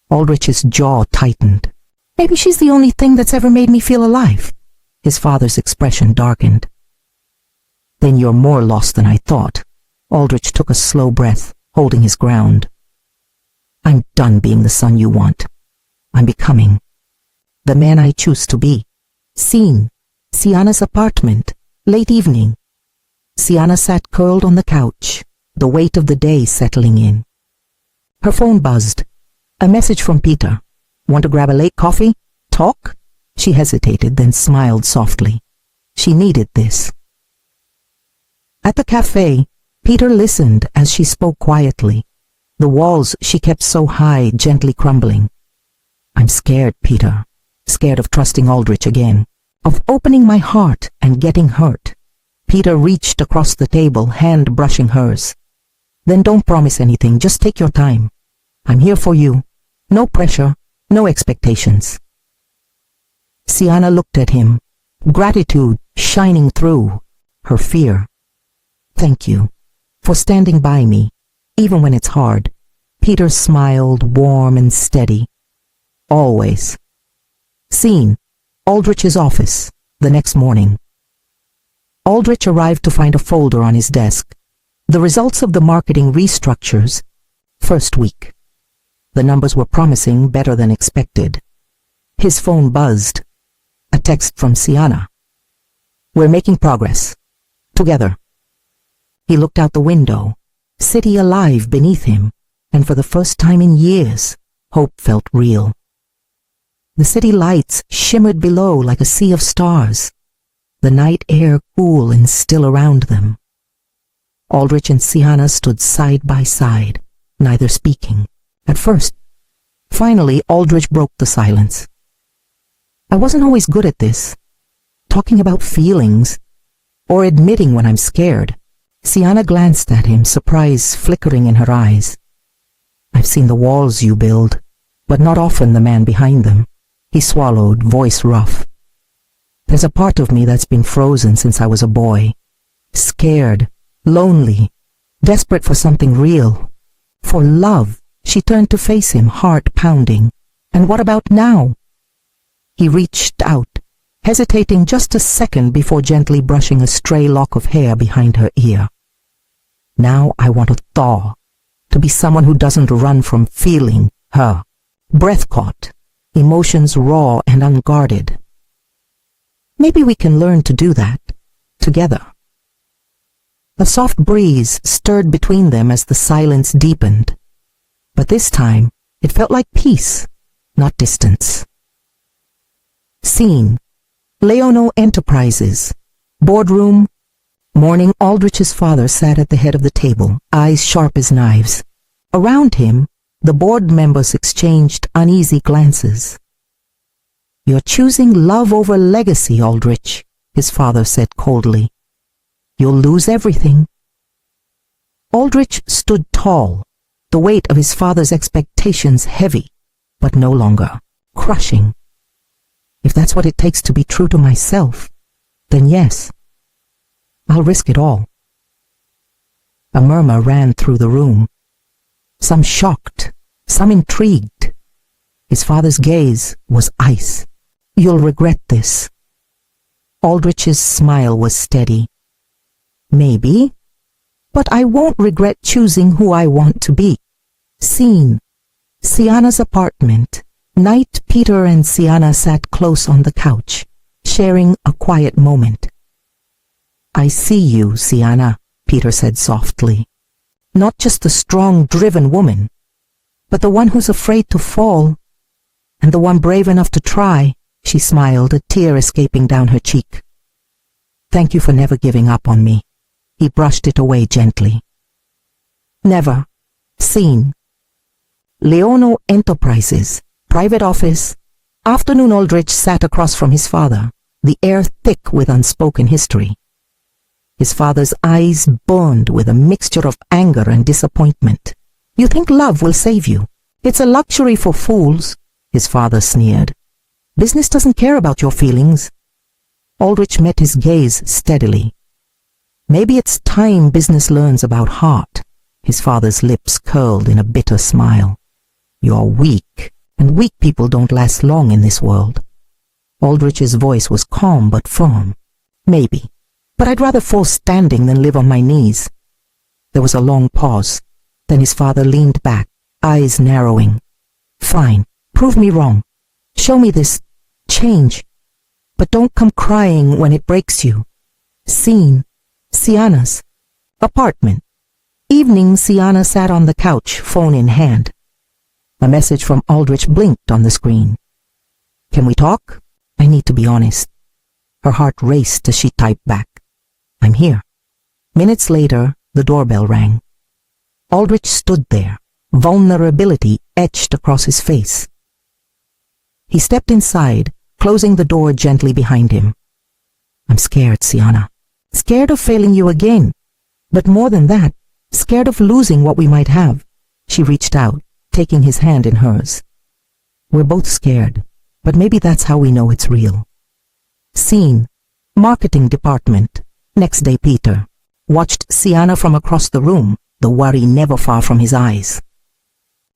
Aldrich's jaw tightened. Maybe she's the only thing that's ever made me feel alive. His father's expression darkened. Then you're more lost than I thought. Aldrich took a slow breath, holding his ground. I'm done being the son you want. I'm becoming the man I choose to be. Scene: Sienna's apartment, late evening. Sienna sat curled on the couch, the weight of the day settling in. Her phone buzzed. A message from Peter. Want to grab a late coffee? Talk? She hesitated, then smiled softly. She needed this. At the cafe, Peter listened as she spoke quietly, the walls she kept so high gently crumbling. I'm scared, Peter. Scared of trusting Aldrich again. Of opening my heart and getting hurt. Peter reached across the table, hand brushing hers. Then don't promise anything, just take your time. I'm here for you. No pressure, no expectations. Sienna looked at him, gratitude shining through her fear. Thank you for standing by me, even when it's hard. Peter smiled, warm and steady. Always. Scene: Aldrich's office, the next morning. Aldrich arrived to find a folder on his desk. The results of the marketing restructures. First week. The numbers were promising, better than expected. His phone buzzed. A text from Sienna. We're making progress. Together. He looked out the window, city alive beneath him, and for the first time in years, hope felt real. The city lights shimmered below like a sea of stars, the night air cool and still around them. Aldrich and Sienna stood side by side, neither speaking. At first. Finally, Aldrich broke the silence. I wasn't always good at this, talking about feelings, or admitting when I'm scared. Sienna glanced at him, surprise flickering in her eyes. I've seen the walls you build, but not often the man behind them. He swallowed, voice rough. There's a part of me that's been frozen since I was a boy. Scared, lonely, desperate for something real. For love. She turned to face him, heart pounding. And what about now? He reached out, hesitating just a second before gently brushing a stray lock of hair behind her ear. Now I want to thaw, to be someone who doesn't run from feeling her. Breath caught, emotions raw and unguarded. Maybe we can learn to do that, together. A soft breeze stirred between them as the silence deepened. But this time, it felt like peace, not distance. Scene: Leono Enterprises. Boardroom. Morning. Aldrich's father sat at the head of the table, eyes sharp as knives. Around him, the board members exchanged uneasy glances. You're choosing love over legacy, Aldrich, his father said coldly. You'll lose everything. Aldrich stood tall, the weight of his father's expectations heavy, but no longer crushing. If that's what it takes to be true to myself, then yes, I'll risk it all. A murmur ran through the room, some shocked, some intrigued. His father's gaze was ice. You'll regret this. Aldrich's smile was steady. Maybe, but I won't regret choosing who I want to be. Scene: Sienna's apartment. Night. Peter and Sienna sat close on the couch, sharing a quiet moment. I see you, Sienna, Peter said softly. Not just the strong, driven woman, but the one who's afraid to fall, and the one brave enough to try. She smiled, a tear escaping down her cheek. Thank you for never giving up on me. He brushed it away gently. Never. Scene: Leono Enterprises. Private office. Afternoon. Aldrich sat across from his father, the air thick with unspoken history. His father's eyes burned with a mixture of anger and disappointment. "You think love will save you? It's a luxury for fools," his father sneered. "Business doesn't care about your feelings." Aldrich met his gaze steadily. "Maybe it's time business learns about heart." His father's lips curled in a bitter smile. "You're weak, and weak people don't last long in this world." Aldrich's voice was calm but firm. "Maybe, but I'd rather fall standing than live on my knees." There was a long pause. Then his father leaned back, eyes narrowing. "Fine, prove me wrong. Show me this change. But don't come crying when it breaks you." Scene: Sienna's apartment. Evening, Sienna sat on the couch, phone in hand. A message from Aldrich blinked on the screen. "Can we talk? I need to be honest." Her heart raced as she typed back, "I'm here." Minutes later, the doorbell rang. Aldrich stood there, vulnerability etched across his face. He stepped inside, closing the door gently behind him. "I'm scared, Sienna. Scared of failing you again. But more than that, scared of losing what we might have." She reached out, taking his hand in hers. "We're both scared, but maybe that's how we know it's real." Scene: Marketing department. Next day, Peter watched Sienna from across the room, the worry never far from his eyes.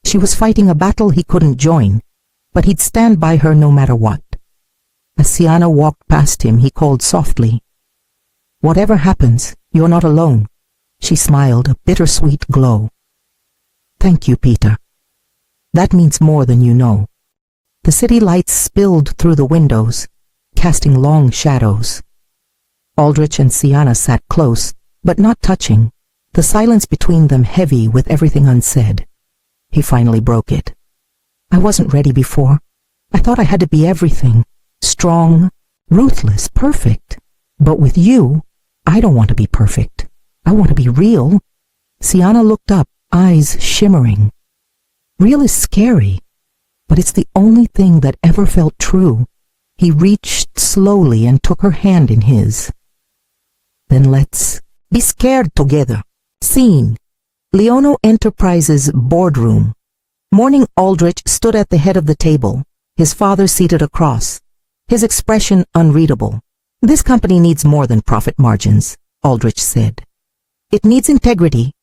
She was fighting a battle he couldn't join, but he'd stand by her no matter what. As Sienna walked past him, he called softly, "Whatever happens, you're not alone." She smiled, a bittersweet glow. "Thank you, Peter. That means more than you know." The city lights spilled through the windows, casting long shadows. Aldrich and Sienna sat close, but not touching, the silence between them heavy with everything unsaid. He finally broke it. "I wasn't ready before. I thought I had to be everything. Strong, ruthless, perfect. But with you, I don't want to be perfect. I want to be real." Sienna looked up, eyes shimmering. "Real is scary, but it's the only thing that ever felt true." He reached slowly and took her hand in his. "Then let's be scared together." Scene: Leono Enterprises boardroom. Morning, Aldrich stood at the head of the table, his father seated across, his expression unreadable. "This company needs more than profit margins," Aldrich said. "It needs integrity,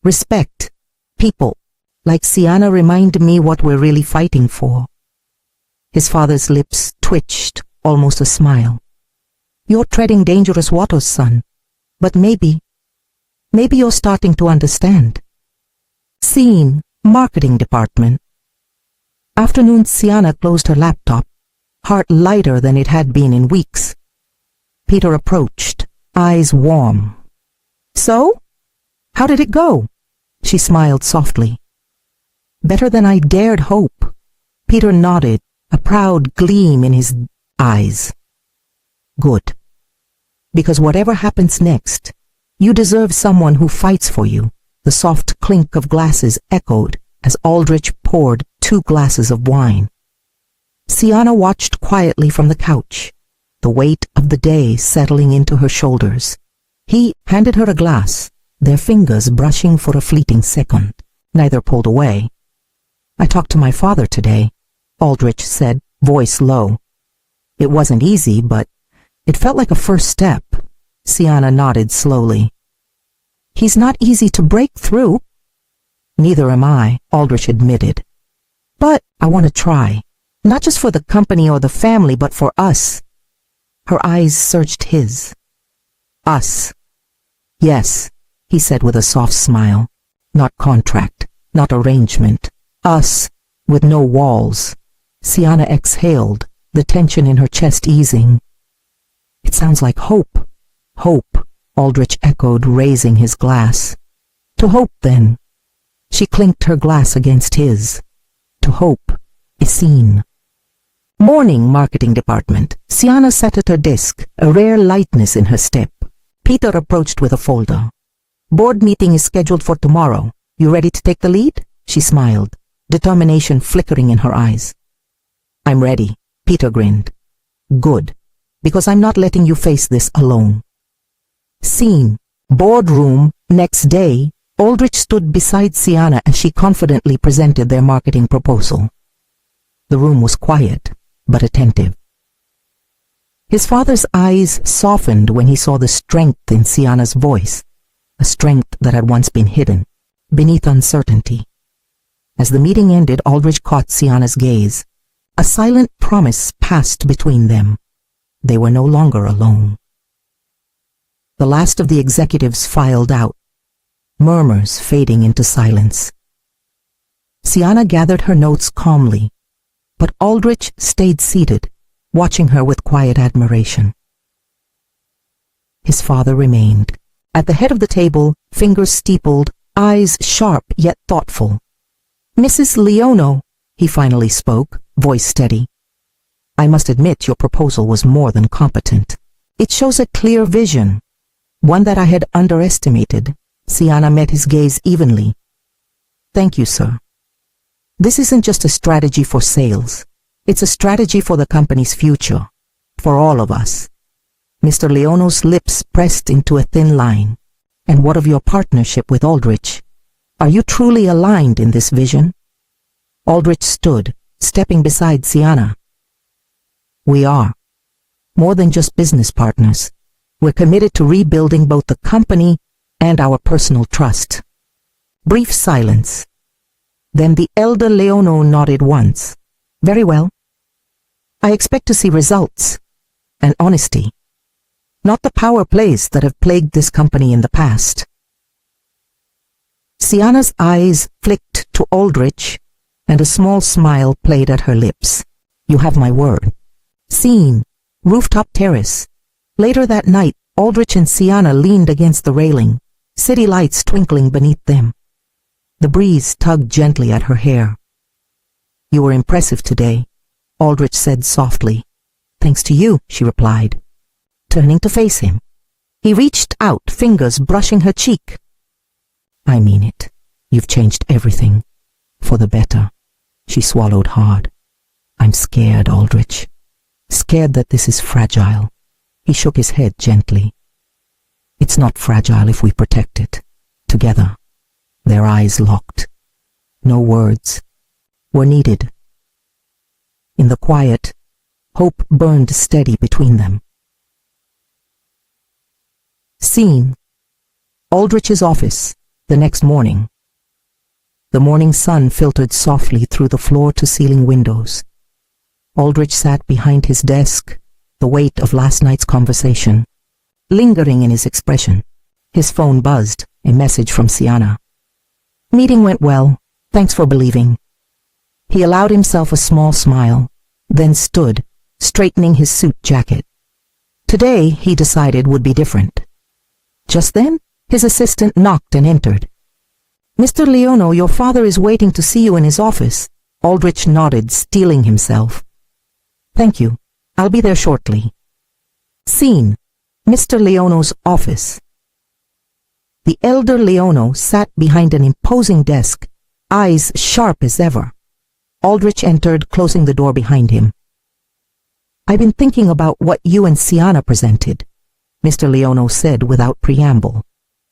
respect, people like Sienna remind me what we're really fighting for." His father's lips twitched, almost a smile. "You're treading dangerous waters, son, but maybe you're starting to understand." Scene: Marketing department. Afternoon, Sienna closed her laptop, heart lighter than it had been in weeks. Peter approached, eyes warm. "So? How did it go?" She smiled softly. "Better than I dared hope." Peter nodded, a proud gleam in his eyes. "Good. Because whatever happens next, you deserve someone who fights for you." The soft clink of glasses echoed as Aldrich poured 2 glasses of wine. Sienna watched quietly from the couch, the weight of the day settling into her shoulders. He handed her a glass, their fingers brushing for a fleeting second. Neither pulled away. "I talked to my father today," Aldrich said, voice low. "It wasn't easy, but it felt like a first step." Sienna nodded slowly. "He's not easy to break through." "Neither am I," Aldrich admitted. "But I want to try, not just for the company or the family, but for us." Her eyes searched his. "Us." "Yes," he said with a soft smile. "Not contract, not arrangement. Us, with no walls." Sienna exhaled, the tension in her chest easing. "It sounds like hope." "Hope," Aldrich echoed, raising his glass. "To hope, then." She clinked her glass against his. "To hope, Essene." Morning, marketing department. Sienna sat at her desk, a rare lightness in her step. Peter approached with a folder. "Board meeting is scheduled for tomorrow. You ready to take the lead?" She smiled, determination flickering in her eyes. "I'm ready," Peter grinned. "Good. because I'm not letting you face this alone. Scene: boardroom. Next day, Aldrich stood beside Sienna as she confidently presented their marketing proposal. The room was quiet, but attentive. His father's eyes softened when he saw the strength in Sienna's voice, a strength that had once been hidden, beneath uncertainty. As the meeting ended, Aldrich caught Sienna's gaze. A silent promise passed between them. They were no longer alone. The last of the executives filed out, murmurs fading into silence. Sienna gathered her notes calmly, but Aldrich stayed seated, watching her with quiet admiration. His father remained. At the head of the table, fingers steepled, eyes sharp yet thoughtful. "Mrs. Leono," he finally spoke, voice steady. "I must admit your proposal was more than competent. It shows a clear vision, one that I had underestimated." Sienna met his gaze evenly. "Thank you, sir. This isn't just a strategy for sales. It's a strategy for the company's future, for all of us." Mr. Leono's lips pressed into a thin line. "And what of your partnership with Aldrich? Are you truly aligned in this vision?" Aldrich stood, stepping beside Sienna. "We are. More than just business partners. We're committed to rebuilding both the company and our personal trust." Brief silence. Then the elder Leono nodded once. "Very well. I expect to see results and honesty, not the power plays that have plagued this company in the past." Sienna's eyes flicked to Aldrich, and a small smile played at her lips. "You have my word." Scene: rooftop terrace. Later that night, Aldrich and Sienna leaned against the railing, city lights twinkling beneath them. The breeze tugged gently at her hair. "You were impressive today," Aldrich said softly. "Thanks to you," she replied, turning to face him. He reached out, fingers brushing her cheek. "I mean it. You've changed everything. For the better." She swallowed hard. "I'm scared, Aldrich. Scared that this is fragile." He shook his head gently. "It's not fragile if we protect it. Together." Their eyes locked. No words were needed. In the quiet, hope burned steady between them. Scene: Aldrich's office, the next morning. The morning sun filtered softly through the floor-to-ceiling windows. Aldrich sat behind his desk, the weight of last night's conversation lingering in his expression. His phone buzzed, a message from Sienna. "Meeting went well. Thanks for believing." He allowed himself a small smile, then stood, straightening his suit jacket. Today, he decided, would be different. Just then, his assistant knocked and entered. "Mr. Leono, your father is waiting to see you in his office." Aldrich nodded, steeling himself. "Thank you. I'll be there shortly." Scene: Mr. Leono's office. The elder Leono sat behind an imposing desk, eyes sharp as ever. Aldrich entered, closing the door behind him. "I've been thinking about what you and Sienna presented," Mr. Leono said without preamble.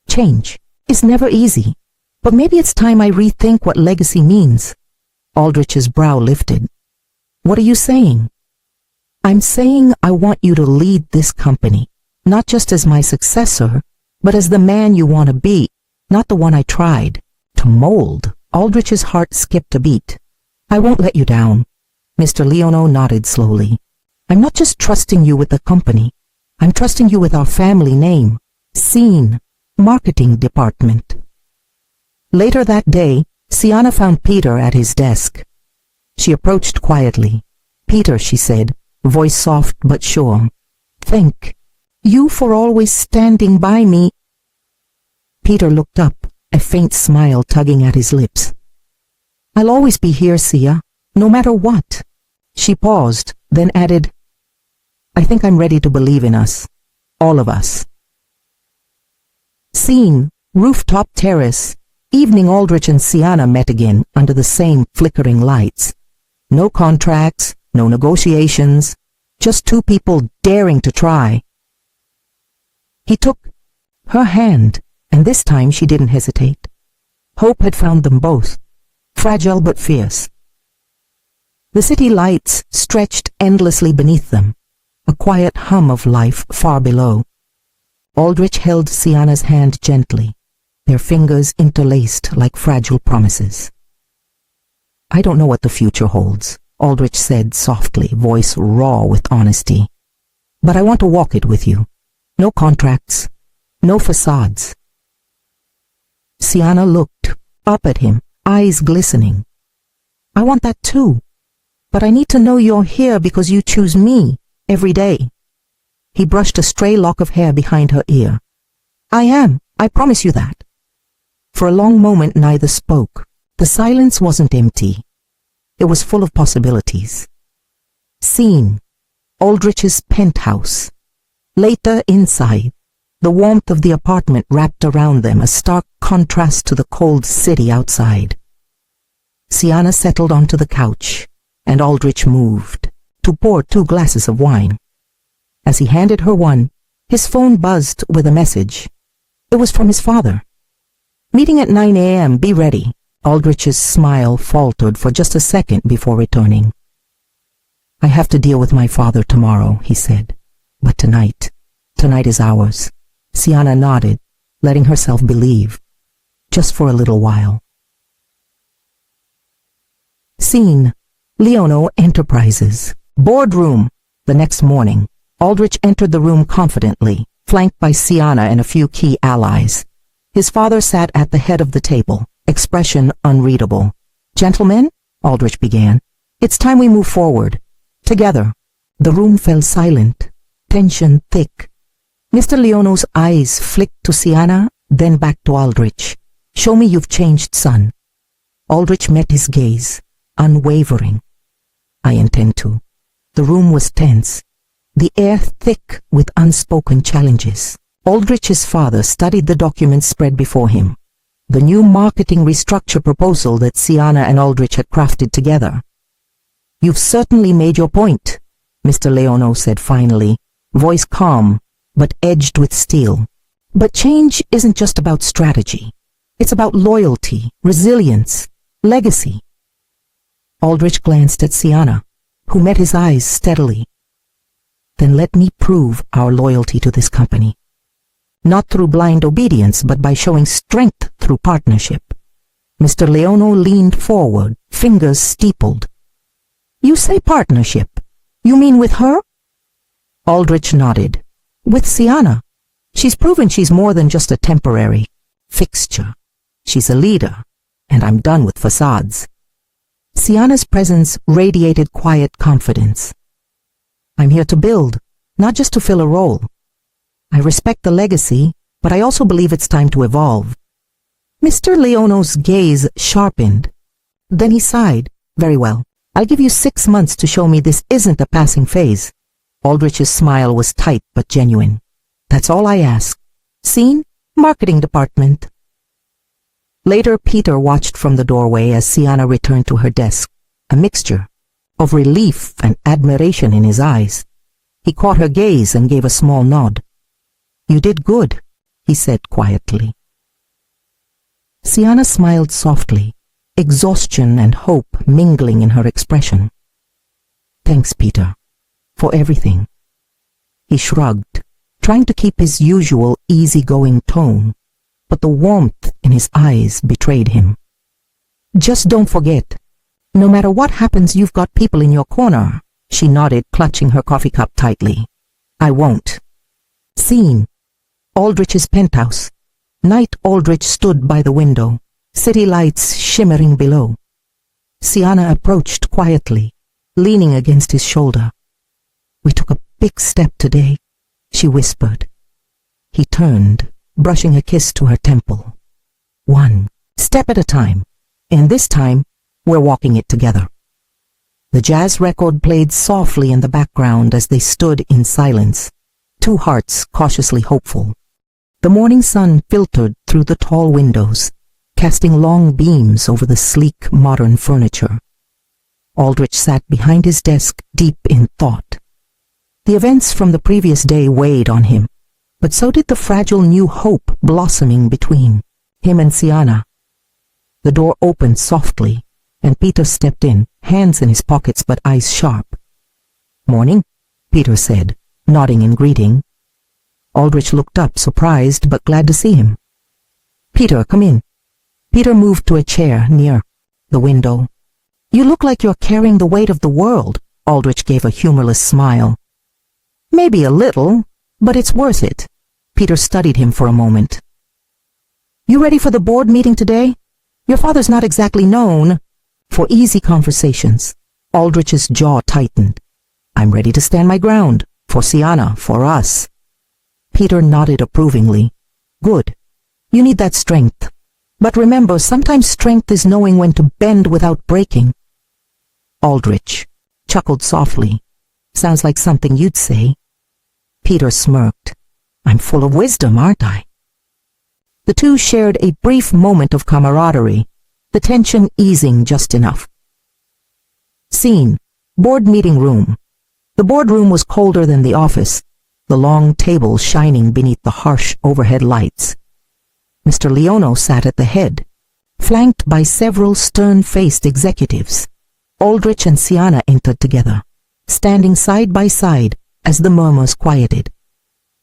"Change is never easy, but maybe it's time I rethink what legacy means." Aldrich's brow lifted. "What are you saying?" "I'm saying I want you to lead this company, not just as my successor, but as the man you want to be, not the one I tried to mold." Aldrich's heart skipped a beat. "I won't let you down." Mr. Leono nodded slowly. "I'm not just trusting you with the company. I'm trusting you with our family name." Scene: marketing department. Later that day, Sienna found Peter at his desk. She approached quietly. "Peter," she said, voice soft but sure, "thank you for always standing by me." Peter looked up, a faint smile tugging at his lips. "I'll always be here, Sia, no matter what." She paused, then added, "I think I'm ready to believe in us, all of us." Scene: rooftop terrace. Evening. Aldrich and Sienna met again under the same flickering lights. No contracts, no negotiations, Just two people daring to try. He took her hand, and this time she didn't hesitate. Hope had found them both, fragile but fierce. The city lights stretched endlessly beneath them, a quiet hum of life far below. Aldrich held Sienna's hand gently, their fingers interlaced like fragile promises. "I don't know what the future holds," Aldrich said softly, voice raw with honesty. "But I want to walk it with you. No contracts, no facades." Sienna looked up at him, eyes glistening. "I want that too. But I need to know you're here because you choose me every day." He brushed a stray lock of hair behind her ear. "I am. I promise you that." For a long moment neither spoke. The silence wasn't empty. It was full of possibilities. Scene: Aldrich's penthouse. Later, inside, the warmth of the apartment wrapped around them, a stark contrast to the cold city outside. Sienna settled onto the couch, and Aldrich moved to pour 2 glasses of wine. As he handed her one, his phone buzzed with a message. It was from his father. "Meeting at 9 a.m. Be ready." Aldrich's smile faltered for just a second before returning. "I have to deal with my father tomorrow," he said. "But tonight is ours." Sienna nodded, letting herself believe. Just for a little while. Scene: Leono Enterprises. Boardroom. The next morning, Aldrich entered the room confidently, flanked by Sienna and a few key allies. His father sat at the head of the table, expression unreadable. "Gentlemen," Aldrich began, "it's time we move forward. Together." The room fell silent, tension thick. Mr. Leono's eyes flicked to Sienna, then back to Aldrich. "Show me you've changed, son." Aldrich met his gaze, unwavering. "I intend to." The room was tense, the air thick with unspoken challenges. Aldrich's father studied the documents spread before him, the new marketing restructure proposal that Sienna and Aldrich had crafted together. "You've certainly made your point," Mr. Leono said finally, voice calm but edged with steel. "But change isn't just about strategy. It's about loyalty, resilience, legacy." Aldrich glanced at Sienna, who met his eyes steadily. "Then let me prove our loyalty to this company. Not through blind obedience, but by showing strength through partnership." Mr. Leono leaned forward, fingers steepled. "You say partnership? You mean with her?" Aldrich nodded. "With Sienna. She's proven she's more than just a temporary fixture. She's a leader, and I'm done with facades." Sienna's presence radiated quiet confidence. "I'm here to build, not just to fill a role. I respect the legacy, but I also believe it's time to evolve." Mr. Leono's gaze sharpened. Then he sighed. "Very well. I'll give you 6 months to show me this isn't a passing phase." Aldrich's smile was tight but genuine. "That's all I ask. Scene: Marketing Department." Later, Peter watched from the doorway as Sienna returned to her desk, a mixture of relief and admiration in his eyes. He caught her gaze and gave a small nod. "You did good," he said quietly. Sienna smiled softly, exhaustion and hope mingling in her expression. "Thanks, Peter, for everything." He shrugged, trying to keep his usual easygoing tone, but the warmth in his eyes betrayed him. "Just don't forget, no matter what happens, you've got people in your corner." She nodded, clutching her coffee cup tightly. "I won't." Scene: Aldrich's penthouse. Night. Aldrich stood by the window, city lights shimmering below. Sienna approached quietly, leaning against his shoulder. "We took a big step today," she whispered. He turned, brushing a kiss to her temple. "One step at a time, and this time we're walking it together." The jazz record played softly in the background as they stood in silence, two hearts cautiously hopeful. The morning sun filtered through the tall windows, casting long beams over the sleek modern furniture. Aldrich sat behind his desk, deep in thought. The events from the previous day weighed on him, but so did the fragile new hope blossoming between him and Sienna. The door opened softly, and Peter stepped in, hands in his pockets but eyes sharp. "Morning," Peter said, nodding in greeting. Aldrich looked up, surprised but glad to see him. "Peter, come in." Peter moved to a chair near the window. "You look like you're carrying the weight of the world," Aldrich gave a humorless smile. "Maybe a little, but it's worth it." Peter studied him for a moment. "You ready for the board meeting today? Your father's not exactly known for easy conversations." Aldrich's jaw tightened. "I'm ready to stand my ground, for Sienna, for us." Peter nodded approvingly. "Good. You need that strength. But remember, sometimes strength is knowing when to bend without breaking." Aldrich chuckled softly. "Sounds like something you'd say." Peter smirked. "I'm full of wisdom, aren't I?" The two shared a brief moment of camaraderie, the tension easing just enough. Scene: board meeting room. The boardroom was colder than the office, the long table shining beneath the harsh overhead lights. Mr. Leono sat at the head, flanked by several stern-faced executives. Aldrich and Sienna entered together, standing side by side as the murmurs quieted.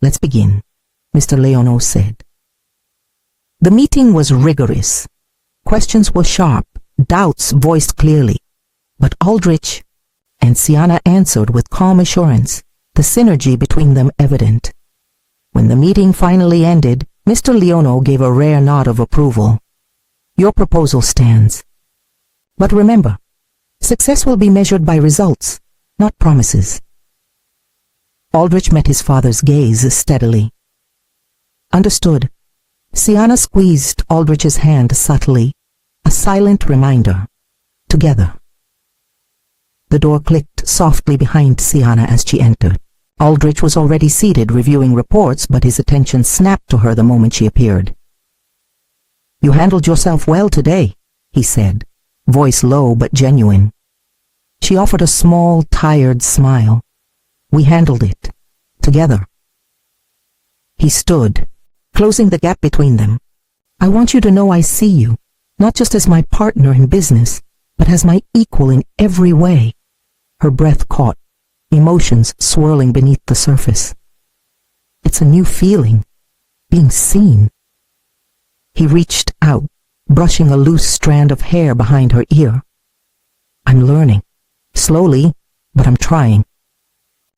"Let's begin," Mr. Leono said. The meeting was rigorous. Questions were sharp, doubts voiced clearly. But Aldrich and Sienna answered with calm assurance, the synergy between them evident. When the meeting finally ended, Mr. Leono gave a rare nod of approval. "Your proposal stands. But remember, success will be measured by results, not promises." Aldrich met his father's gaze steadily. "Understood." Sienna squeezed Aldrich's hand subtly, a silent reminder. Together. The door clicked softly behind Sienna as she entered. Aldrich was already seated reviewing reports, but his attention snapped to her the moment she appeared. "You handled yourself well today," he said, voice low but genuine. She offered a small, tired smile. "We handled it. Together." He stood, closing the gap between them. "I want you to know I see you, not just as my partner in business, but as my equal in every way." Her breath caught, emotions swirling beneath the surface. "It's a new feeling, being seen." He reached out, brushing a loose strand of hair behind her ear. "I'm learning. Slowly, but I'm trying."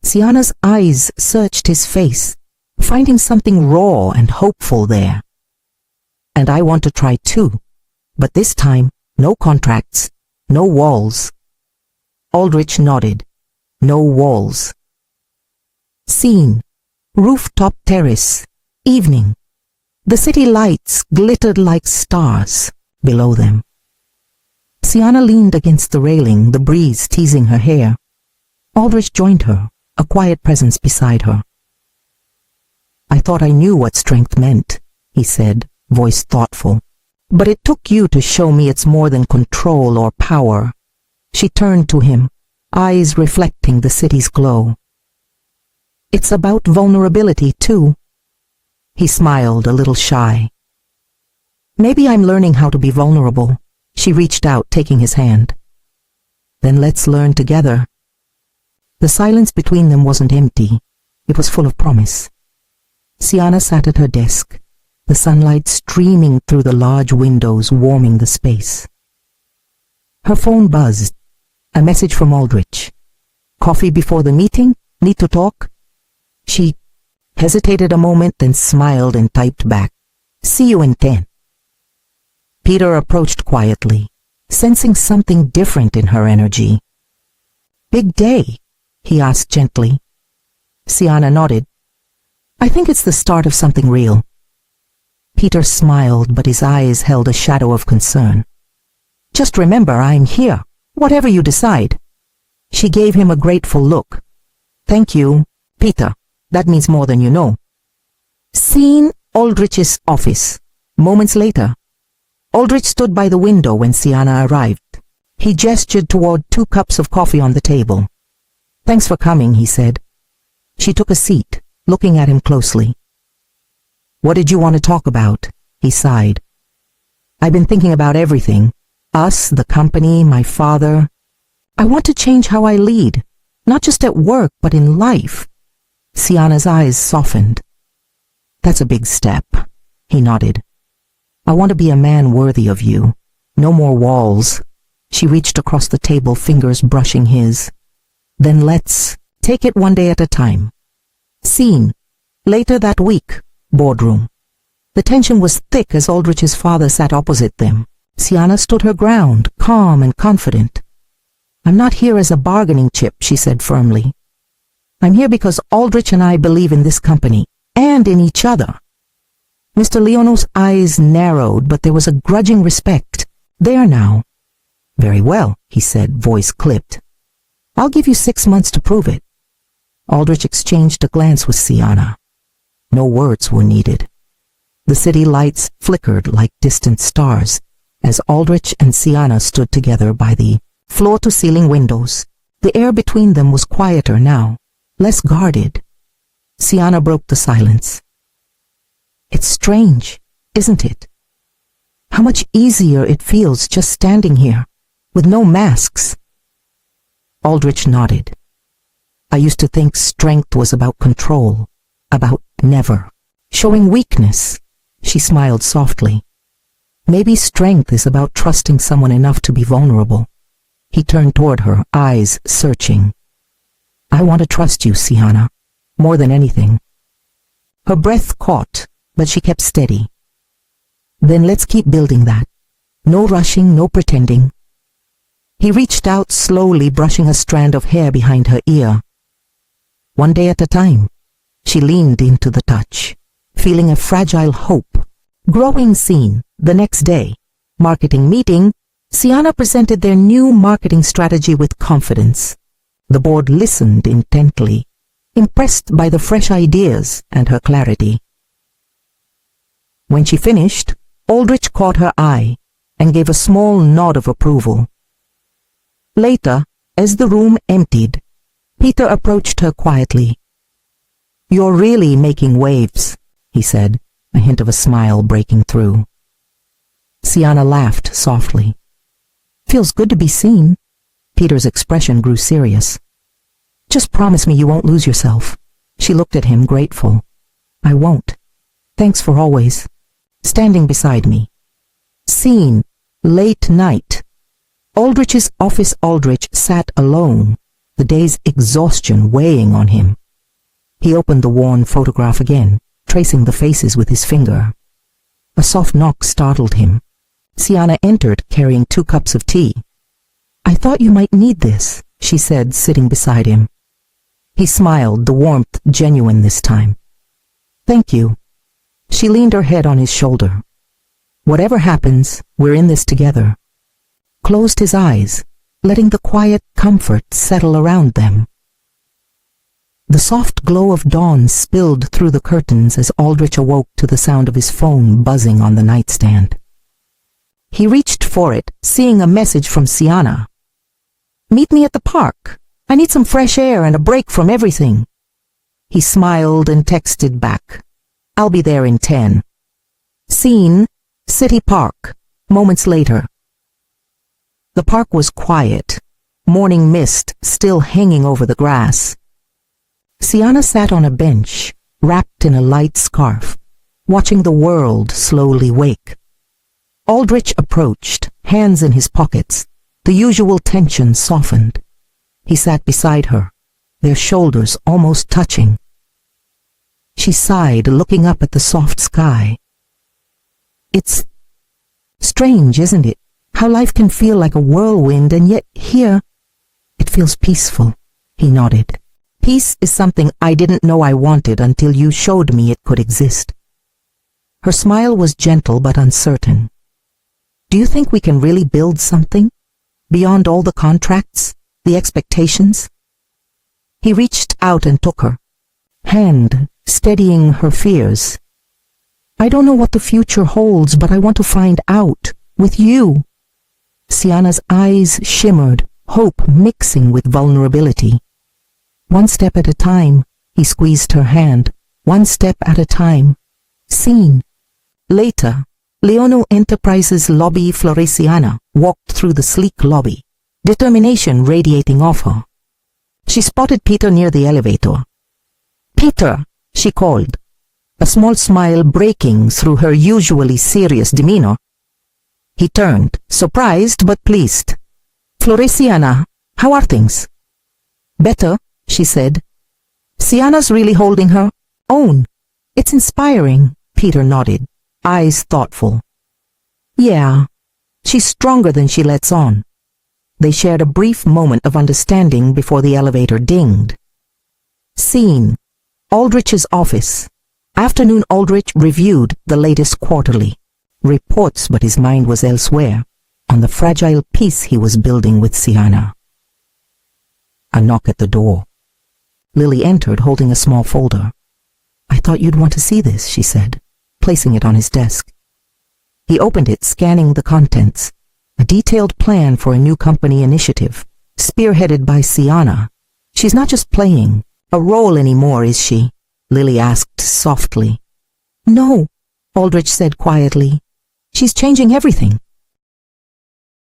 Sienna's eyes searched his face, finding something raw and hopeful there. "And I want to try too, but this time, no contracts, no walls." Aldrich nodded. "No walls." Scene: rooftop terrace, evening. The city lights glittered like stars below them. Sienna leaned against the railing, the breeze teasing her hair. Aldrich joined her, a quiet presence beside her. "I thought I knew what strength meant," he said, voice thoughtful. "But it took you to show me it's more than control or power." She turned to him, eyes reflecting the city's glow. "It's about vulnerability, too." He smiled, a little shy. "Maybe I'm learning how to be vulnerable." She reached out, taking his hand. "Then let's learn together." The silence between them wasn't empty. It was full of promise. Sienna sat at her desk, the sunlight streaming through the large windows, warming the space. Her phone buzzed. A message from Aldrich. "Coffee before the meeting? Need to talk?" She hesitated a moment, then smiled and typed back, "See you in 10. Peter approached quietly, sensing something different in her energy. "Big day?" he asked gently. Sienna nodded. "I think it's the start of something real." Peter smiled, but his eyes held a shadow of concern. "Just remember, I'm here, whatever you decide." She gave him a grateful look. "Thank you, Peter. That means more than you know." Scene: Aldrich's office. Moments later. Aldrich stood by the window when Sienna arrived. He gestured toward 2 cups of coffee on the table. "Thanks for coming," he said. She took a seat, looking at him closely. "What did you want to talk about?" he sighed. "I've been thinking about everything. Us, the company, my father. I want to change how I lead, not just at work, but in life." Sienna's eyes softened. "That's a big step," he nodded. "I want to be a man worthy of you. No more walls." She reached across the table, fingers brushing his. "Then let's take it one day at a time." Scene. Later that week. Boardroom. The tension was thick as Aldrich's father sat opposite them. Sienna stood her ground, calm and confident. "I'm not here as a bargaining chip," she said firmly. "I'm here because Aldrich and I believe in this company, and in each other." Mr. Leono's eyes narrowed, but there was a grudging respect. "There now." "Very well," he said, voice clipped. "I'll give you 6 months to prove it." Aldrich exchanged a glance with Sienna. No words were needed. The city lights flickered like distant stars as Aldrich and Sienna stood together by the floor-to-ceiling windows. The air between them was quieter now, less guarded. Sienna broke the silence. "It's strange, isn't it? How much easier it feels just standing here, with no masks." Aldrich nodded. "I used to think strength was about control, about never showing weakness." She smiled softly. "Maybe strength is about trusting someone enough to be vulnerable." He turned toward her, eyes searching. "I want to trust you, Sienna, more than anything." Her breath caught, but she kept steady. "Then let's keep building that. No rushing, no pretending." He reached out slowly, brushing a strand of hair behind her ear. "One day at a time." She leaned into the touch, feeling a fragile hope. Growing scene. The next day. Marketing meeting. Sienna presented their new marketing strategy with confidence. The board listened intently, impressed by the fresh ideas and her clarity. When she finished, Aldrich caught her eye and gave a small nod of approval. Later, as the room emptied, Peter approached her quietly. "You're really making waves," he said, a hint of a smile breaking through. Sienna laughed softly. "Feels good to be seen." Peter's expression grew serious. "Just promise me you won't lose yourself." She looked at him, grateful. "I won't. Thanks for always standing beside me." Scene. Late night. Aldrich's office. Aldrich sat alone, the day's exhaustion weighing on him. He opened the worn photograph again, tracing the faces with his finger. A soft knock startled him. Sienna entered, carrying 2 cups of tea. "I thought you might need this," she said, sitting beside him. He smiled, the warmth genuine this time. "Thank you." She leaned her head on his shoulder. "Whatever happens, we're in this together." Closed his eyes, letting the quiet comfort settle around them. The soft glow of dawn spilled through the curtains as Aldrich awoke to the sound of his phone buzzing on the nightstand. He reached for it, seeing a message from Sienna. "Meet me at the park. I need some fresh air and a break from everything." He smiled and texted back. "I'll be there in 10. Scene. City Park. Moments later. The park was quiet, morning mist still hanging over the grass. Sienna sat on a bench, wrapped in a light scarf, watching the world slowly wake. Aldrich approached, hands in his pockets. The usual tension softened. He sat beside her, their shoulders almost touching. She sighed, looking up at the soft sky. "It's strange, isn't it? How life can feel like a whirlwind, and yet here, it feels peaceful." He nodded. "Peace is something I didn't know I wanted until you showed me it could exist." Her smile was gentle but uncertain. "Do you think we can really build something? Beyond all the contracts, the expectations?" He reached out and took her hand, steadying her fears. "I don't know what the future holds, but I want to find out, with you." Sienna's eyes shimmered, hope mixing with vulnerability. "One step at a time," He squeezed her hand, one step at a time. Scene. Later, Leono Enterprises lobby Floresiana walked through the sleek lobby, determination radiating off her. She spotted Peter near the elevator. "Peter," she called, a small smile breaking through her usually serious demeanor. He turned, surprised but pleased. "Floresiana, how are things?" "Better," she said. "Sienna's really holding her own. It's inspiring," Peter nodded, eyes thoughtful. "Yeah, she's stronger than she lets on." They shared a brief moment of understanding before the elevator dinged. Scene. Aldrich's office. Afternoon. Aldrich reviewed the latest quarterly reports, but his mind was elsewhere, on the fragile peace he was building with Sienna. A knock at the door. Lily entered holding a small folder. "I thought you'd want to see this," she said, placing it on his desk. He opened it, scanning the contents. A detailed plan for a new company initiative, spearheaded by Sienna. "She's not just playing a role anymore, is she?" Lily asked softly. "No," Aldrich said quietly. "She's changing everything.